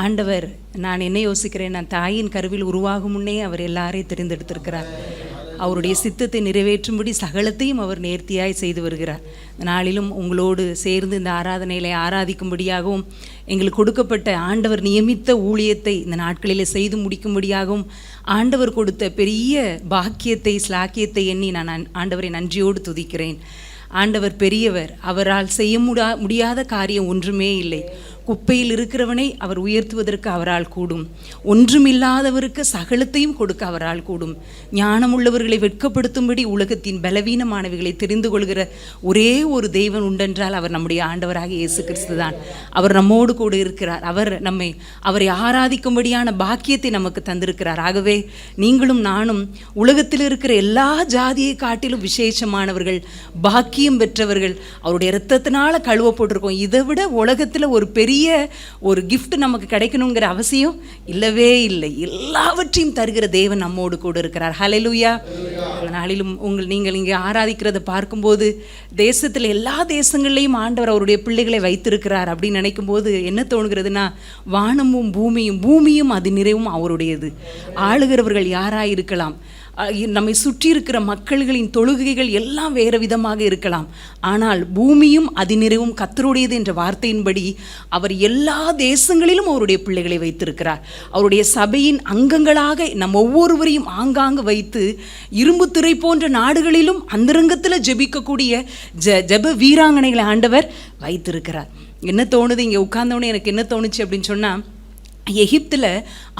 ஆண்டவர், நான் என்ன யோசிக்கிறேன், நான் தாயின் கருவில் உருவாகும் முன்னே அவர் எல்லாரையும் தெரிந்தெடுத்திருக்கிறார். அவருடைய சித்தத்தை நிறைவேற்றும்படி சகலத்தையும் அவர் நேர்த்தியாய் செய்து வருகிறார். நாளிலும் உங்களோடு சேர்ந்து இந்த ஆராதனையிலே ஆராதிக்கும்படியாகவும் எங்களுக்கு கொடுக்கப்பட்ட ஆண்டவர் நியமித்த ஊழியத்தை இந்த நாட்களில் செய்து முடிக்கும்படியாகவும் ஆண்டவர் கொடுத்த பெரிய பாக்கியத்தை ஸ்லாக்கியத்தை எண்ணி நான் ஆண்டவரை நன்றியோடு துதிக்கிறேன். ஆண்டவர் பெரியவர். அவரால் செய்ய முடியாத காரியம் ஒன்றுமே இல்லை. குப்பையில் இருக்கிறவனை அவர் உயர்த்துவதற்கு அவரால் கூடும். ஒன்றுமில்லாதவருக்கு சகலத்தையும் கொடுக்க அவரால் கூடும். ஞானமுள்ளவர்களை வெட்கப்படுத்தும்படி உலகத்தின் பலவீனமானவைகளை தெரிந்து கொள்கிற ஒரே ஒரு தெய்வன் உண்டென்றால் அவர் நம்முடைய ஆண்டவராக இயேசு கிறிஸ்து தான். அவர் நம்மோடு கூட இருக்கிறார். அவரை ஆராதிக்கும்படியான பாக்கியத்தை நமக்கு தந்திருக்கிறார். ஆகவே நீங்களும் நானும் உலகத்தில் இருக்கிற எல்லா ஜாதியை காட்டிலும் விசேஷமானவர்கள், பாக்கியம் பெற்றவர்கள். அவருடைய இரத்தத்தினால கழுவப்பட்டிருக்கோம். இதை விட உலகத்தில் ஒரு பெரிய ஒரு கிஃப்ட் நமக்கு கிடைக்கணுங்கிற அவசியம் இல்லவே இல்லை. எல்லாவற்றையும் தருகிற தேவன் நம்மோடு கூட இருக்கிறார். ஹல்லேலூயா. நாளிலும் நீங்கள் இங்கே ஆராதிக்கிறத பார்க்கும்போது தேசத்தில் எல்லா தேசங்கள்லையும் ஆண்டவர் அவருடைய பிள்ளைகளை வைத்திருக்கிறார் அப்படின்னு நினைக்கும் போது என்ன தோணுகிறதுனா, வானமும் பூமியும் அது நிறைவும் அவருடையது. ஆளுகிறவர்கள் யாராயிருக்கலாம், நம்மை சுற்றி இருக்கிற மக்கள்களின் தொழுகைகள் எல்லாம் வேறு விதமாக இருக்கலாம், ஆனால் பூமியும் அதிநிறைவும் கர்த்தருடையது என்ற வார்த்தையின்படி அவர் எல்லா தேசங்களிலும் அவருடைய பிள்ளைகளை வைத்திருக்கிறார். அவருடைய சபையின் அங்கங்களாக நம் ஒவ்வொருவரையும் ஆங்காங்கு வைத்து இரும்பு திரை போன்ற நாடுகளிலும் அந்தரங்கத்தில் ஜெபிக்கக்கூடிய ஜெப வீராங்கனைகளை ஆண்டவர் வைத்திருக்கிறார். என்ன தோணுது, இங்கே உட்கார்ந்தவொடனே எனக்கு என்ன தோணுச்சு அப்படின்னு சொன்னால், எகிப்தில்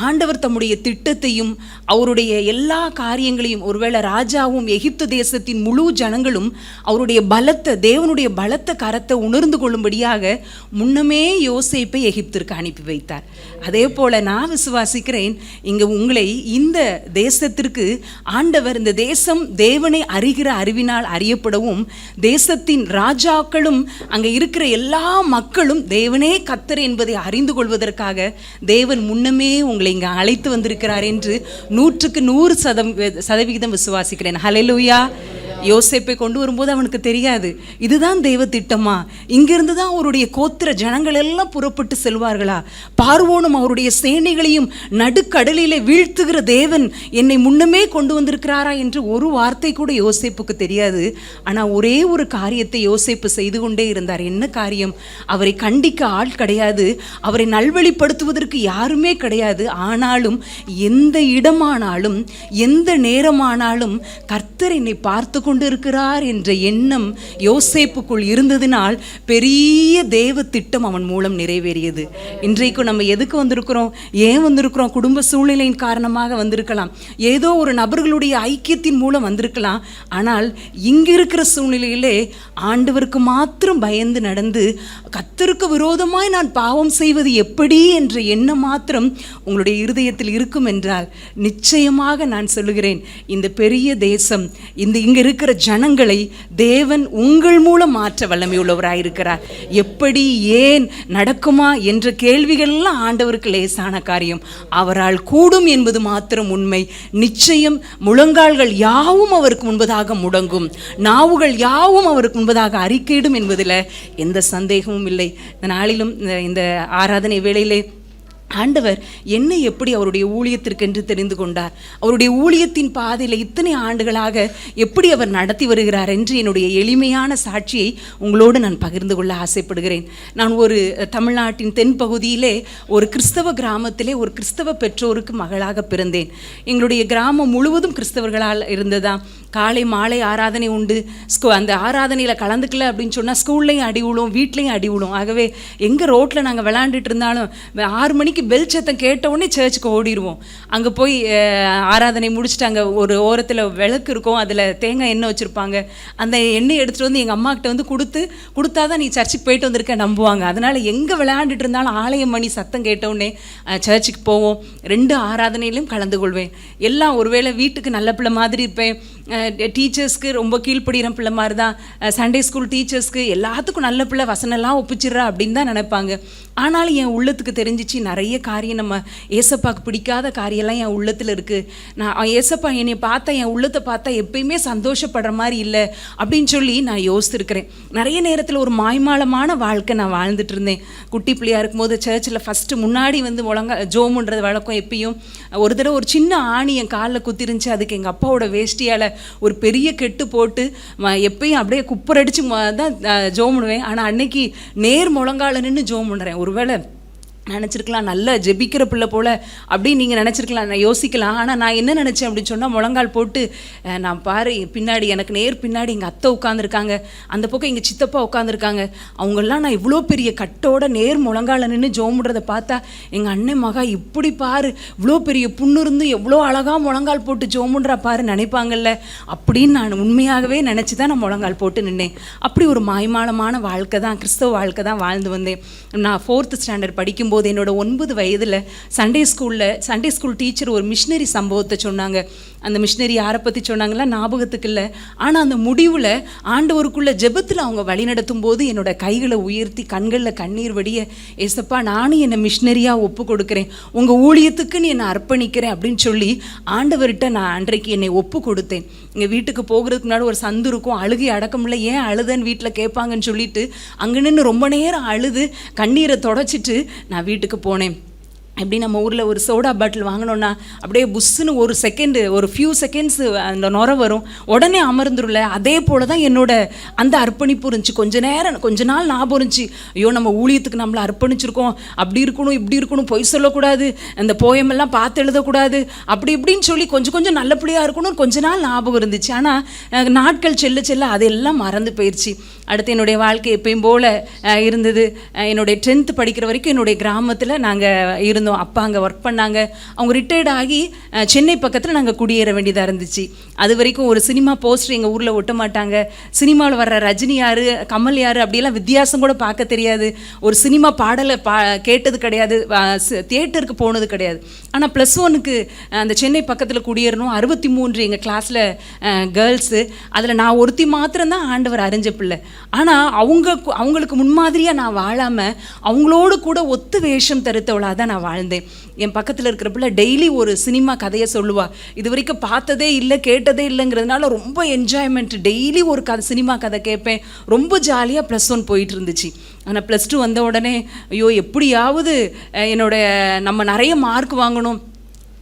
ஆண்டவர் தம்முடைய திட்டத்தையும் அவருடைய எல்லா காரியங்களையும், ஒருவேளை ராஜாவும் எகிப்து தேசத்தின் முழு ஜனங்களும் அவருடைய தேவனுடைய பலத்த கரத்தை உணர்ந்து கொள்ளும்படியாக முன்னமே யோசேப்பை எகிப்திற்கு அனுப்பி வைத்தார். அதே போல் நான் விசுவாசிக்கிறேன், இங்கே உங்களை இந்த தேசத்திற்கு ஆண்டவர், இந்த தேசம் தேவனை அறிகிற அறிவினால் அறியப்படவும், தேசத்தின் ராஜாக்களும் அங்கே இருக்கிற எல்லா மக்களும் தேவனே கர்த்தர் என்பதை அறிந்து கொள்வதற்காக தேவன் முன்னமே உங்களை இங்கே அழைத்து வந்திருக்கிறார் என்று 100க்கு 100% விசுவாசிக்கிறேன். ஹல்லேலூயா. யோசேப்பை கொண்டு வரும்போது அவனுக்கு தெரியாது இதுதான் தெய்வ திட்டமா, இங்கிருந்து தான் அவருடைய கோத்திர ஜனங்கள் எல்லாம் புறப்பட்டு செல்வார்களா, பார்வோனும் அவருடைய சேனைகளையும் நடுக்கடலிலே வீழ்த்துகிற தேவன் என்னை முன்னமே கொண்டு வந்திருக்கிறாரா என்று ஒரு வார்த்தை கூட யோசேப்புக்கு தெரியாது. ஆனால் ஒரே ஒரு காரியத்தை யோசேப்பு செய்து கொண்டே இருந்தார். என்ன காரியம்? அவரை கண்டிக்க ஆள் கிடையாது, அவரை நல்வழிப்படுத்துவதற்கு யாருமே கிடையாது. ஆனாலும் எந்த இடமானாலும் எந்த நேரமானாலும் கர்த்தர் என்னை பார்த்து கொண்டு இருக்கிறார் என்ற எண்ணம் யோசேப்புக்குள் இருந்ததினால் பெரிய தேவ திட்டம் அவன் மூலம் நிறைவேறியது. இன்றைக்கும் நம்ம எதுக்கு வந்திருக்கிறோம், ஏன் வந்திருக்கிறோம்? குடும்ப சூழ்நிலையின் காரணமாக வந்திருக்கலாம், ஏதோ ஒரு நபர்களுடைய ஐக்கியத்தின் மூலம் வந்திருக்கலாம். ஆனால் இங்கு இருக்கிற சூழ்நிலையிலே ஆண்டவருக்கு மாத்திரம் பயந்து நடந்து கர்த்தருக்கு விரோதமாய் நான் பாவம் செய்வது எப்படி என்ற எண்ணம் மாத்திரம் உங்களுடைய இருதயத்தில் இருக்கும் என்றால் நிச்சயமாக நான் சொல்லுகிறேன், இந்த பெரிய தேசம், இங்க இருக்கிற ஜனங்களை தேவன் உங்கள் மூலம் மாற்ற வல்லமை உள்ளவராயிருக்கிறார். எப்படி, ஏன், நடக்குமா என்ற கேள்விகள்லாம் ஆண்டவருக்கு லேசான காரியம். அவரால் கூடும் என்பது மாத்திரம் உண்மை. நிச்சயம் முழங்கால்கள் யாவும் அவருக்கு முன்பதாக முடங்கும், நாவுகள் யாவும் அவருக்கு முன்பதாக அறிக்கையிடும் என்பதில் எந்த சந்தேகமும் இல்லை. இந்த நாளிலும் இந்த ஆராதனை வேளையிலே ஆண்டவர் என்னை எப்படி அவருடைய ஊழியத்திற்கென்று தெரிந்து கொண்டார், அவருடைய ஊழியத்தின் பாதையில் இத்தனை ஆண்டுகளாக எப்படி அவர் நடத்தி வருகிறார் என்று என்னுடைய எளிமையான சாட்சியை உங்களோடு நான் பகிர்ந்து கொள்ள ஆசைப்படுகிறேன். நான் ஒரு தமிழ்நாட்டின் தென்பகுதியிலே ஒரு கிறிஸ்தவ கிராமத்திலே ஒரு கிறிஸ்தவ பெற்றோருக்கு மகளாக பிறந்தேன். எங்களுடைய கிராமம் முழுவதும் கிறிஸ்தவர்களால் இருந்ததா. காலை மாலை ஆராதனை உண்டு. அந்த ஆராதனையில் கலந்துக்கல அப்படின்னு சொன்னால் ஸ்கூல்லையும் அடி விழும், வீட்லேயும் அடி விழும். ஆகவே எங்கள் ரோட்டில் நாங்கள் விளையாண்டுட்டு இருந்தாலும் 6 மணிக்கு பெல் சத்தம் கேட்ட உடனே சர்ச்சுக்கு ஓடிடுவோம். அங்கே போய் ஆராதனை முடிச்சுட்டு அங்கே ஒரு ஓரத்தில் விளக்கு இருக்கும், அதில் தேங்காய் எண்ணெய் வச்சுருப்பாங்க. அந்த எண்ணெய் எடுத்துகிட்டு வந்து எங்கள் அம்மாக்கிட்ட வந்து கொடுத்தாதான் நீ சர்ச்சுக்கு போயிட்டு வந்திருக்க நம்புவாங்க. அதனால் எங்கே விளையாண்டுட்டு இருந்தாலும் ஆலயம் மணி சத்தம் கேட்டவுடனே சர்ச்சுக்கு போவோம். 2 ஆராதனையிலும் கலந்து கொள்வேன். எல்லாம் ஒருவேளை வீட்டுக்கு நல்ல பிள்ளை மாதிரி இருப்பேன், டீச்சர்ஸ்க்கு ரொம்ப கீழ்ப்படுகிற பிள்ளை மாதிரி தான், சண்டே ஸ்கூல் டீச்சர்ஸ்க்கு எல்லாத்துக்கும் நல்ல பிள்ளை, வசனெல்லாம் ஒப்பிச்சிட்றா அப்படின்னு தான் நினைப்பாங்க. ஆனாலும் என் உள்ளத்துக்கு தெரிஞ்சிச்சு நிறைய காரியம் நம்ம ஏசப்பாவுக்கு பிடிக்காத காரியெல்லாம் என் உள்ளத்தில் இருக்குது. நான் ஏசப்பா என்னை பார்த்தா, என் உள்ளத்தை பார்த்தா எப்பயுமே சந்தோஷப்படுற மாதிரி இல்லை அப்படின்னு சொல்லி நான் யோசித்துருக்கிறேன். நிறைய நேரத்தில் ஒரு மாய்மாலமான வாழ்க்கை நான் வாழ்ந்துட்டு இருந்தேன். குட்டி பிள்ளையாக இருக்கும்போது சர்ச்சில் ஃபஸ்ட்டு முன்னாடி வந்து ஜோமுன்றது வழக்கம். எப்பயும் ஒரு தடவை ஒரு சின்ன ஆணி என் காலில் குத்திருந்துச்சு. அதுக்கு எங்கள் அப்பாவோட வேஷ்டியால் ஒரு பெரிய கெட்டு போட்டு எப்பயும் அப்படியே குப்பரடிச்சு தான் ஜோமுனுவேன். ஆனால் அன்னைக்கு நேர் முழங்கால நின்று ஜோம் பண்ணுறேன். ஒருவேளை நினச்சிருக்கலாம் நல்லா ஜெபிக்கிற பிள்ளை போல் அப்படின்னு நீங்கள் நினச்சிருக்கலாம், நான் யோசிக்கலாம். ஆனால் நான் என்ன நினச்சேன் அப்படின்னு சொன்னால், முழங்கால் போட்டு நான் பாரு பின்னாடி எனக்கு நேர் பின்னாடி எங்கள் அத்தை உட்காந்துருக்காங்க, அந்த பக்கம் எங்கள் சித்தப்பா உட்காந்துருக்காங்க. அவங்கெல்லாம் நான் இவ்வளோ பெரிய கட்டோட நேர் முழங்கால நின்று ஜோமுடுறதை பார்த்தா எங்கள் அண்ணன் மகா இப்படி பாரு இவ்வளோ பெரிய புண்ணு இருந்து எவ்வளோ அழகாக முழங்கால் போட்டு ஜோமுன்றா பாரு நினைப்பாங்கல்ல அப்படின்னு நான் உண்மையாகவே நினச்சி தான் நான் முழங்கால் போட்டு நின்னேன். அப்படி ஒரு மாய்மாலமான வாழ்க்கை தான், கிறிஸ்தவ வாழ்க்கை தான் வாழ்ந்து வந்தேன். நான் 4th ஸ்டாண்டர்ட் படிக்கும்போது என்னோட 9 வயதில் சண்டே ஸ்கூல் டீச்சர் ஒரு மிஷினரி சம்பவத்தை சொன்னாங்க. அந்த மிஷினரி யாரை பற்றி சொன்னாங்களா ஞாபகத்துக்கு இல்லை. ஆனால் அந்த முடிவில் ஆண்டவருக்குள்ள ஜெபத்தில் அவங்க வழி நடத்தும் போது என்னோட கைகளை உயர்த்தி கண்களில் கண்ணீர் வடிய, ஏசப்பா நானும் என்னை மிஷினரியாக ஒப்பு கொடுக்குறேன், உங்கள் ஊழியத்துக்குன்னு என்னை அர்ப்பணிக்கிறேன் அப்படின்னு சொல்லி ஆண்டவர்கிட்ட நான் அன்றைக்கு என்னை ஒப்பு கொடுத்தேன். எங்கள் வீட்டுக்கு போகிறதுக்கு முன்னாடி ஒரு சந்து இருக்கும், அழுகி அடக்கமில்லை, ஏன் அழுதுன்னு வீட்டில் கேட்பாங்கன்னு சொல்லிட்டு அங்கே நின்று ரொம்ப நேரம் அழுது கண்ணீரை தொடச்சிட்டு நான் வீட்டுக்கு போனேன். எப்படி நம்ம ஊரில் ஒரு சோடா பாட்டில் வாங்கினோன்னா அப்படியே புஷ்ஷுன்னு ஒரு ஃபியூ செகண்ட்ஸு அந்த நுர வரும், உடனே அமர்ந்துருல. அதே போல் தான் என்னோட அந்த அர்ப்பணிப்பு இருந்துச்சு. கொஞ்ச நாள் ஞாபகம் இருந்துச்சு, ஐயோ நம்ம ஊழியத்துக்கு நம்மளை அர்ப்பணிச்சிருக்கோம், அப்படி இருக்கணும் இப்படி இருக்கணும், பொய் சொல்லக்கூடாது, அந்த போயமெல்லாம் பார்த்து எழுதக்கூடாது, அப்படி இப்படின்னு சொல்லி கொஞ்சம் நல்லபடியாக இருக்கணும்னு கொஞ்ச நாள் ஞாபகம் இருந்துச்சு. ஆனால் நாட்கள் செல்ல அதெல்லாம் மறந்து போயிடுச்சு. அடுத்து என்னுடைய வாழ்க்கை எப்பயும் போல் இருந்தது. என்னுடைய 10th படிக்கிற வரைக்கும் என்னுடைய கிராமத்தில் நாங்கள் இருந்தோம். அப்பா அங்கே ஒர்க் பண்ணாங்க. அவங்க ரிட்டையர்ட் ஆகி சென்னை பக்கத்தில் நாங்கள் குடியேற வேண்டியதாக இருந்துச்சு. அது வரைக்கும் ஒரு சினிமா போஸ்டர் எங்கள் ஊரில் ஒட்ட மாட்டாங்க. சினிமாவில் வர்ற ரஜினி யார், கமல் யார் அப்படியெல்லாம் வித்தியாசம் கூட பார்க்க தெரியாது. ஒரு சினிமா பாடலை கேட்டது கிடையாது, தியேட்டருக்கு போனது கிடையாது. ஆனால் +1க்கு அந்த சென்னை பக்கத்தில் குடியேறணும். 63 எங்கள் கிளாஸில் கேர்ள்ஸு. அதில் நான் ஒருத்தி மாத்திரம்தான் ஆண்டவர் அறிஞ்ச பிள்ளை. ஆனால் அவங்களுக்கு முன்மாதிரியாக நான் வாழாமல் அவங்களோடு கூட ஒத்து வேஷம் தருத்தவளாக தான் நான் வாழ்ந்தேன். என் பக்கத்தில் இருக்கிற பிள்ளை டெய்லி ஒரு சினிமா கதையை சொல்லுவா. இது வரைக்கும் பார்த்ததே இல்லை கேட்டதே இல்லைங்கிறதுனால ரொம்ப என்ஜாய்மெண்ட். டெய்லி ஒரு சினிமா கதை கேட்பேன். ரொம்ப ஜாலியாக +1 போயிட்டு இருந்துச்சு. ஆனால் +2 வந்த உடனே ஐயோ எப்படியாவது நம்ம நிறைய மார்க் வாங்கணும்.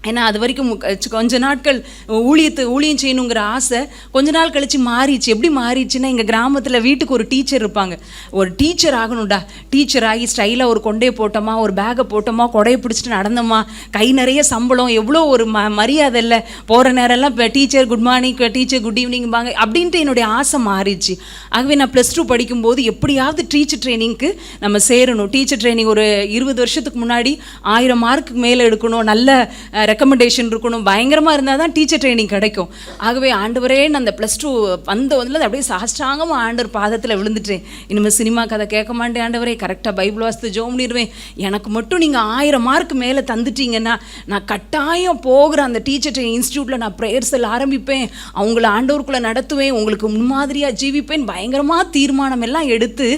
ஏன்னா அது வரைக்கும் கொஞ்ச நாட்கள் ஊழியம் செய்யணுங்கிற ஆசை கொஞ்ச நாள் கழித்து மாறிச்சு. எப்படி மாறிச்சுன்னா, எங்கள் கிராமத்தில் வீட்டுக்கு ஒரு டீச்சர் இருப்பாங்க. ஒரு டீச்சர் ஆகணும்டா, டீச்சர் ஆகி ஸ்டைலாக ஒரு கொண்டையை போட்டோமா, ஒரு பேக்கை போட்டோமா, கொடையை பிடிச்சிட்டு நடந்தோமா, கை நிறைய சம்பளம், எவ்வளோ ஒரு மரியாதை இல்லை, போகிற நேரம்லாம் இப்போ teacher good morning, teacher good evening வாங்க அப்படின்ட்டு என்னுடைய ஆசை மாறிடுச்சு. ஆகவே நான் +2 படிக்கும்போது எப்படியாவது டீச்சர் ட்ரைனிங்க்கு நம்ம சேரணும். டீச்சர் ட்ரைனிங் ஒரு 20 வருஷத்துக்கு முன்னாடி 1000 மார்க்கு மேலே எடுக்கணும், நல்ல ரெக்கமெண்டேஷன் இருக்கணும், பயங்கரமாக இருந்தால் தான் டீச்சர் ட்ரைனிங் கிடைக்கும். ஆகவே ஆண்டவரே நான் அந்த +2 வந்ததில் அப்படியே சாஷ்டாங்கமாக ஆண்டவர் பாதத்தில் விழுந்துட்டேன். இனிமேல் சினிமா கதை கேட்க மாட்டேன் ஆண்டவரே, கரெக்டாக பைபிள் வாசித்து ஜெபம் பண்ணிடுவேன். எனக்கு மட்டும் நீங்கள் 1000 மார்க் மேலே தந்துட்டீங்கன்னா நான் கட்டாயம் போகிற அந்த டீச்சர் ட்ரைனிங் இன்ஸ்டியூட்டில் நான் ப்ரேயர் செல் ஆரம்பிப்பேன், அவங்கள ஆண்டவருக்குள்ளே நடத்துவேன், உங்களுக்கு முன்மாதிரியாக ஜீவிப்பேன், பயங்கரமாக தீர்மானம் எல்லாம் எடுத்து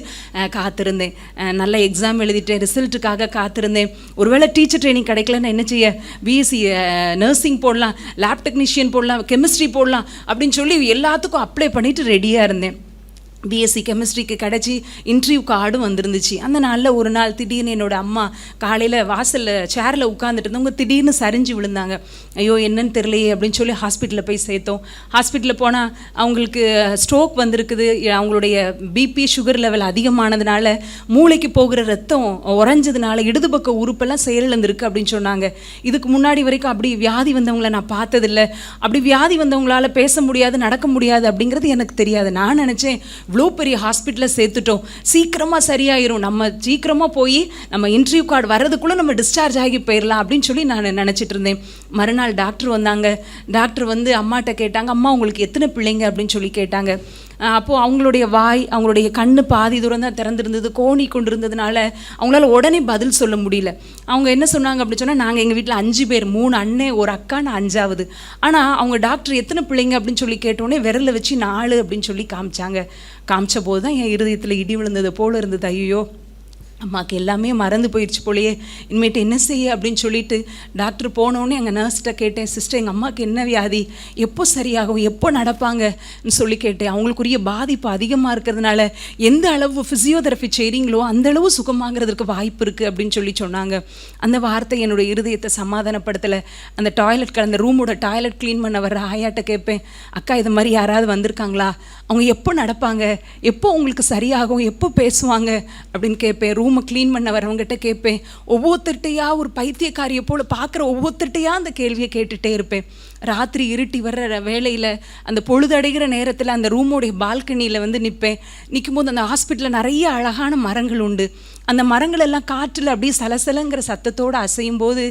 காத்திருந்தேன். நல்ல எக்ஸாம் எழுதிட்டேன், ரிசல்ட்டுக்காக காத்திருந்தேன். ஒருவேளை டீச்சர் ட்ரைனிங் கிடைக்கலன்னா என்ன செய்ய, பிஎஸ்சி நர்சிங் போடலாம், லேப் டெக்னீஷியன் போடலாம், கெமிஸ்ட்ரி போடலாம் அப்படின்னு சொல்லி எல்லாத்துக்கும் அப்ளை பண்ணிவிட்டு ரெடியாக இருந்தேன். பிஎஸ்சி கெமிஸ்ட்ரிக்கு கிடச்சி இன்டர்வியூ கார்டும் வந்துருந்துச்சு. அந்த நாளில் ஒரு நாள் திடீர்னு என்னோடய அம்மா காலையில் வாசலில் சேரில் உட்காந்துட்டு இருந்தவங்க திடீர்னு சரிஞ்சு விழுந்தாங்க. ஐயோ என்னன்னு தெரியலையே அப்படின்னு சொல்லி ஹாஸ்பிட்டலில் போய் சேர்த்தோம். ஹாஸ்பிட்டலில் போனால் அவங்களுக்கு ஸ்ட்ரோக் வந்திருக்குது, அவங்களுடைய பிபி சுகர் லெவல் அதிகமானதுனால மூளைக்கு போகிற ரத்தம் உறைஞ்சதுனால இடது பக்க உறுப்பெல்லாம் செயலிழந்திருக்கு அப்படின்னு சொன்னாங்க. இதுக்கு முன்னாடி வரைக்கும் அப்படி வியாதி வந்தவங்களை நான் பார்த்ததில்லை. அப்படி வியாதி வந்தவங்களால் பேச முடியாது, நடக்க முடியாது அப்படிங்கிறது எனக்கு தெரியாது. நான் நினச்சேன் இவ்வளோ பெரிய ஹாஸ்பிட்டலில் சேர்த்துட்டோம், சீக்கிரமாக சரியாயிரும், நம்ம சீக்கிரமாக போய் நம்ம இன்டர்வியூ கார்டு வர்றதுக்குள்ளே நம்ம டிஸ்சார்ஜ் ஆகி போயிடலாம் அப்படின்னு சொல்லி நான் நினச்சிட்டு இருந்தேன். மறுநாள் டாக்டர் வந்தாங்க. டாக்டர் வந்து அம்மாட்ட கேட்டாங்க, அம்மா உங்களுக்கு எத்தனை பிள்ளைங்க அப்படின்னு சொல்லி கேட்டாங்க. அப்போது அவங்களுடைய வாய், அவங்களுடைய கண்ணு பாதி தூரம் தான் திறந்திருந்தது, கோணி கொண்டு இருந்ததுனால அவங்களால உடனே பதில் சொல்ல முடியல. அவங்க என்ன சொன்னாங்க அப்படின்னு சொன்னால், நாங்கள் எங்கள் வீட்டில் 5 பேர், 3 அண்ணன், ஒரு அக்கா, நான் 5ஆவது. ஆனால் அவங்க டாக்டர் எத்தனை பிள்ளைங்க அப்படின்னு சொல்லி கேட்டோடனே விரலில் வச்சு 4 அப்படின்னு சொல்லி காமிச்ச போது தான் என் இருதயத்தில் இடி விழுந்தது போல இருந்தது. ஐயோ, அம்மாவுக்கு எல்லாமே மறந்து போயிடுச்சு போலையே, இனிமேட்டு என்ன செய்ய அப்படின்னு சொல்லிட்டு டாக்டர் போனோடனே எங்கள் நர்ஸ்கிட்ட கேட்டேன், சிஸ்டர் எங்கள் அம்மாவுக்கு என்ன வியாதி, எப்போ சரியாகும், எப்போ நடப்பாங்கன்னு சொல்லி கேட்டேன். அவங்களுக்குரிய பாதிப்பு அதிகமாக இருக்கிறதுனால எந்த அளவு ஃபிசியோதெரபி செய்கிறீங்களோ அந்த அளவு சுகமாகிறதுக்கு வாய்ப்பு இருக்குது அப்படின்னு சொல்லி சொன்னாங்க. அந்த வார்த்தை என்னுடைய இருதயத்தை சமாதானப்படுத்தலை. அந்த அந்த ரூமோட டாய்லெட் க்ளீன் பண்ண வர்ற ஆயாட்ட கேட்பேன், அக்கா இது மாதிரி யாராவது வந்திருக்காங்களா, அவங்க எப்போ நடப்பாங்க, எப்போ உங்களுக்கு சரியாகும், எப்போ பேசுவாங்க அப்படின்னு கேட்பேன். ரூமை க்ளீன் பண்ண வரவங்ககிட்ட கேட்பேன். ஒவ்வொருத்தட்டையா ஒரு பைத்தியக்காரியை போல் பார்க்குற ஒவ்வொருத்தட்டையா அந்த கேள்வியை கேட்டுகிட்டே இருப்பேன். ராத்திரி இருட்டி வர்ற வேளையில் அந்த பொழுதடைகிற நேரத்தில் அந்த ரூமோடைய பால்கனியில் வந்து நிற்கும்போது அந்த ஹாஸ்பிட்டலில் நிறைய அழகான மரங்கள் உண்டு. அந்த மரங்கள் எல்லாம் காற்றில் அப்படியே சலசலங்கிற சத்தத்தோடு அசையும் போது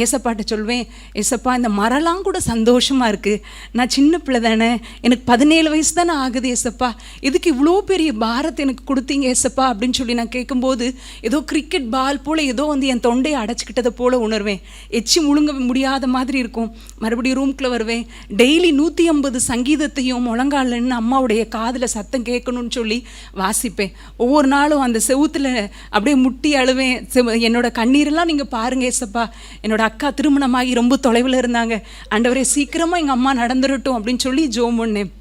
ஏசப்பாட்ட சொல்வேன், ஏசப்பா இந்த மரம்லாம் கூட சந்தோஷமாக இருக்குது, நான் சின்ன பிள்ளை தானே, எனக்கு 17 வயசு தானே ஆகுது ஏசப்பா, இதுக்கு இவ்வளோ பெரிய பாரத்தை எனக்கு கொடுத்தீங்க ஏசப்பா அப்படின்னு சொல்லி நான் கேட்கும்போது ஏதோ கிரிக்கெட் பால் போல் ஏதோ வந்து என் தொண்டையை அடைச்சிக்கிட்டதை போல் உணர்வேன். எச்சி முழுங்க முடியாத மாதிரி இருக்கும். மறுபடியும் ரூம்குள்ளே வருவேன். டெய்லி 150 சங்கீதத்தையும் முழங்காலன்னு அம்மாவுடைய காதில் சத்தம் கேட்கணும்னு சொல்லி வாசிப்பேன். ஒவ்வொரு நாளும் அந்த செவுத்தில் அப்படியே முட்டி அழுவேன். என்னோட கண்ணீரெல்லாம் நீங்கள் பாருங்கள் ஏசப்பா, என்னோட அக்கா திருமணமாகி ரொம்ப தொலைவில் இருந்தாங்க, ஆண்டவரே சீக்கிரமாக எங்கள் அம்மா நடந்துடட்டும் அப்படின்னு சொல்லி ஜெபம் பண்ணேன்.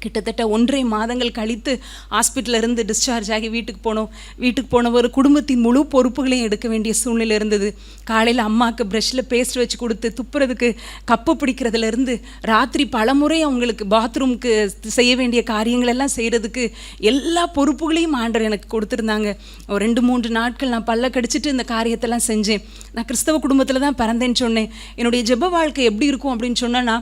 கிட்டத்தட்ட 1.5 மாதங்கள் கழித்து ஹாஸ்பிட்டலிருந்து டிஸ்சார்ஜ் ஆகி வீட்டுக்கு போன ஒரு குடும்பத்தின் முழு பொறுப்புகளையும் எடுக்க வேண்டிய சூழ்நிலை இருந்தது. காலையில் அம்மாவுக்கு ப்ரஷ்ஷில் பேஸ்ட் வச்சு கொடுத்து துப்புறதுக்கு கப்பு பிடிக்கிறதுலேருந்து ராத்திரி பலமுறை அவங்களுக்கு பாத்ரூமுக்கு செய்ய வேண்டிய காரியங்கள் எல்லாம் செய்கிறதுக்கு எல்லா பொறுப்புகளையும் ஆண்டவர் எனக்கு கொடுத்துருந்தாங்க. ஒரு 2-3 நாட்கள் நான் பல்ல கடிச்சிட்டு இந்த காரியத்தெல்லாம் செஞ்சேன். நான் கிறிஸ்தவ குடும்பத்தில் தான் பிறந்தேன்னு சொன்னேன். என்னுடைய ஜெப வாழ்க்கை எப்படி இருக்கும் அப்படின்னு சொன்னேன்னா,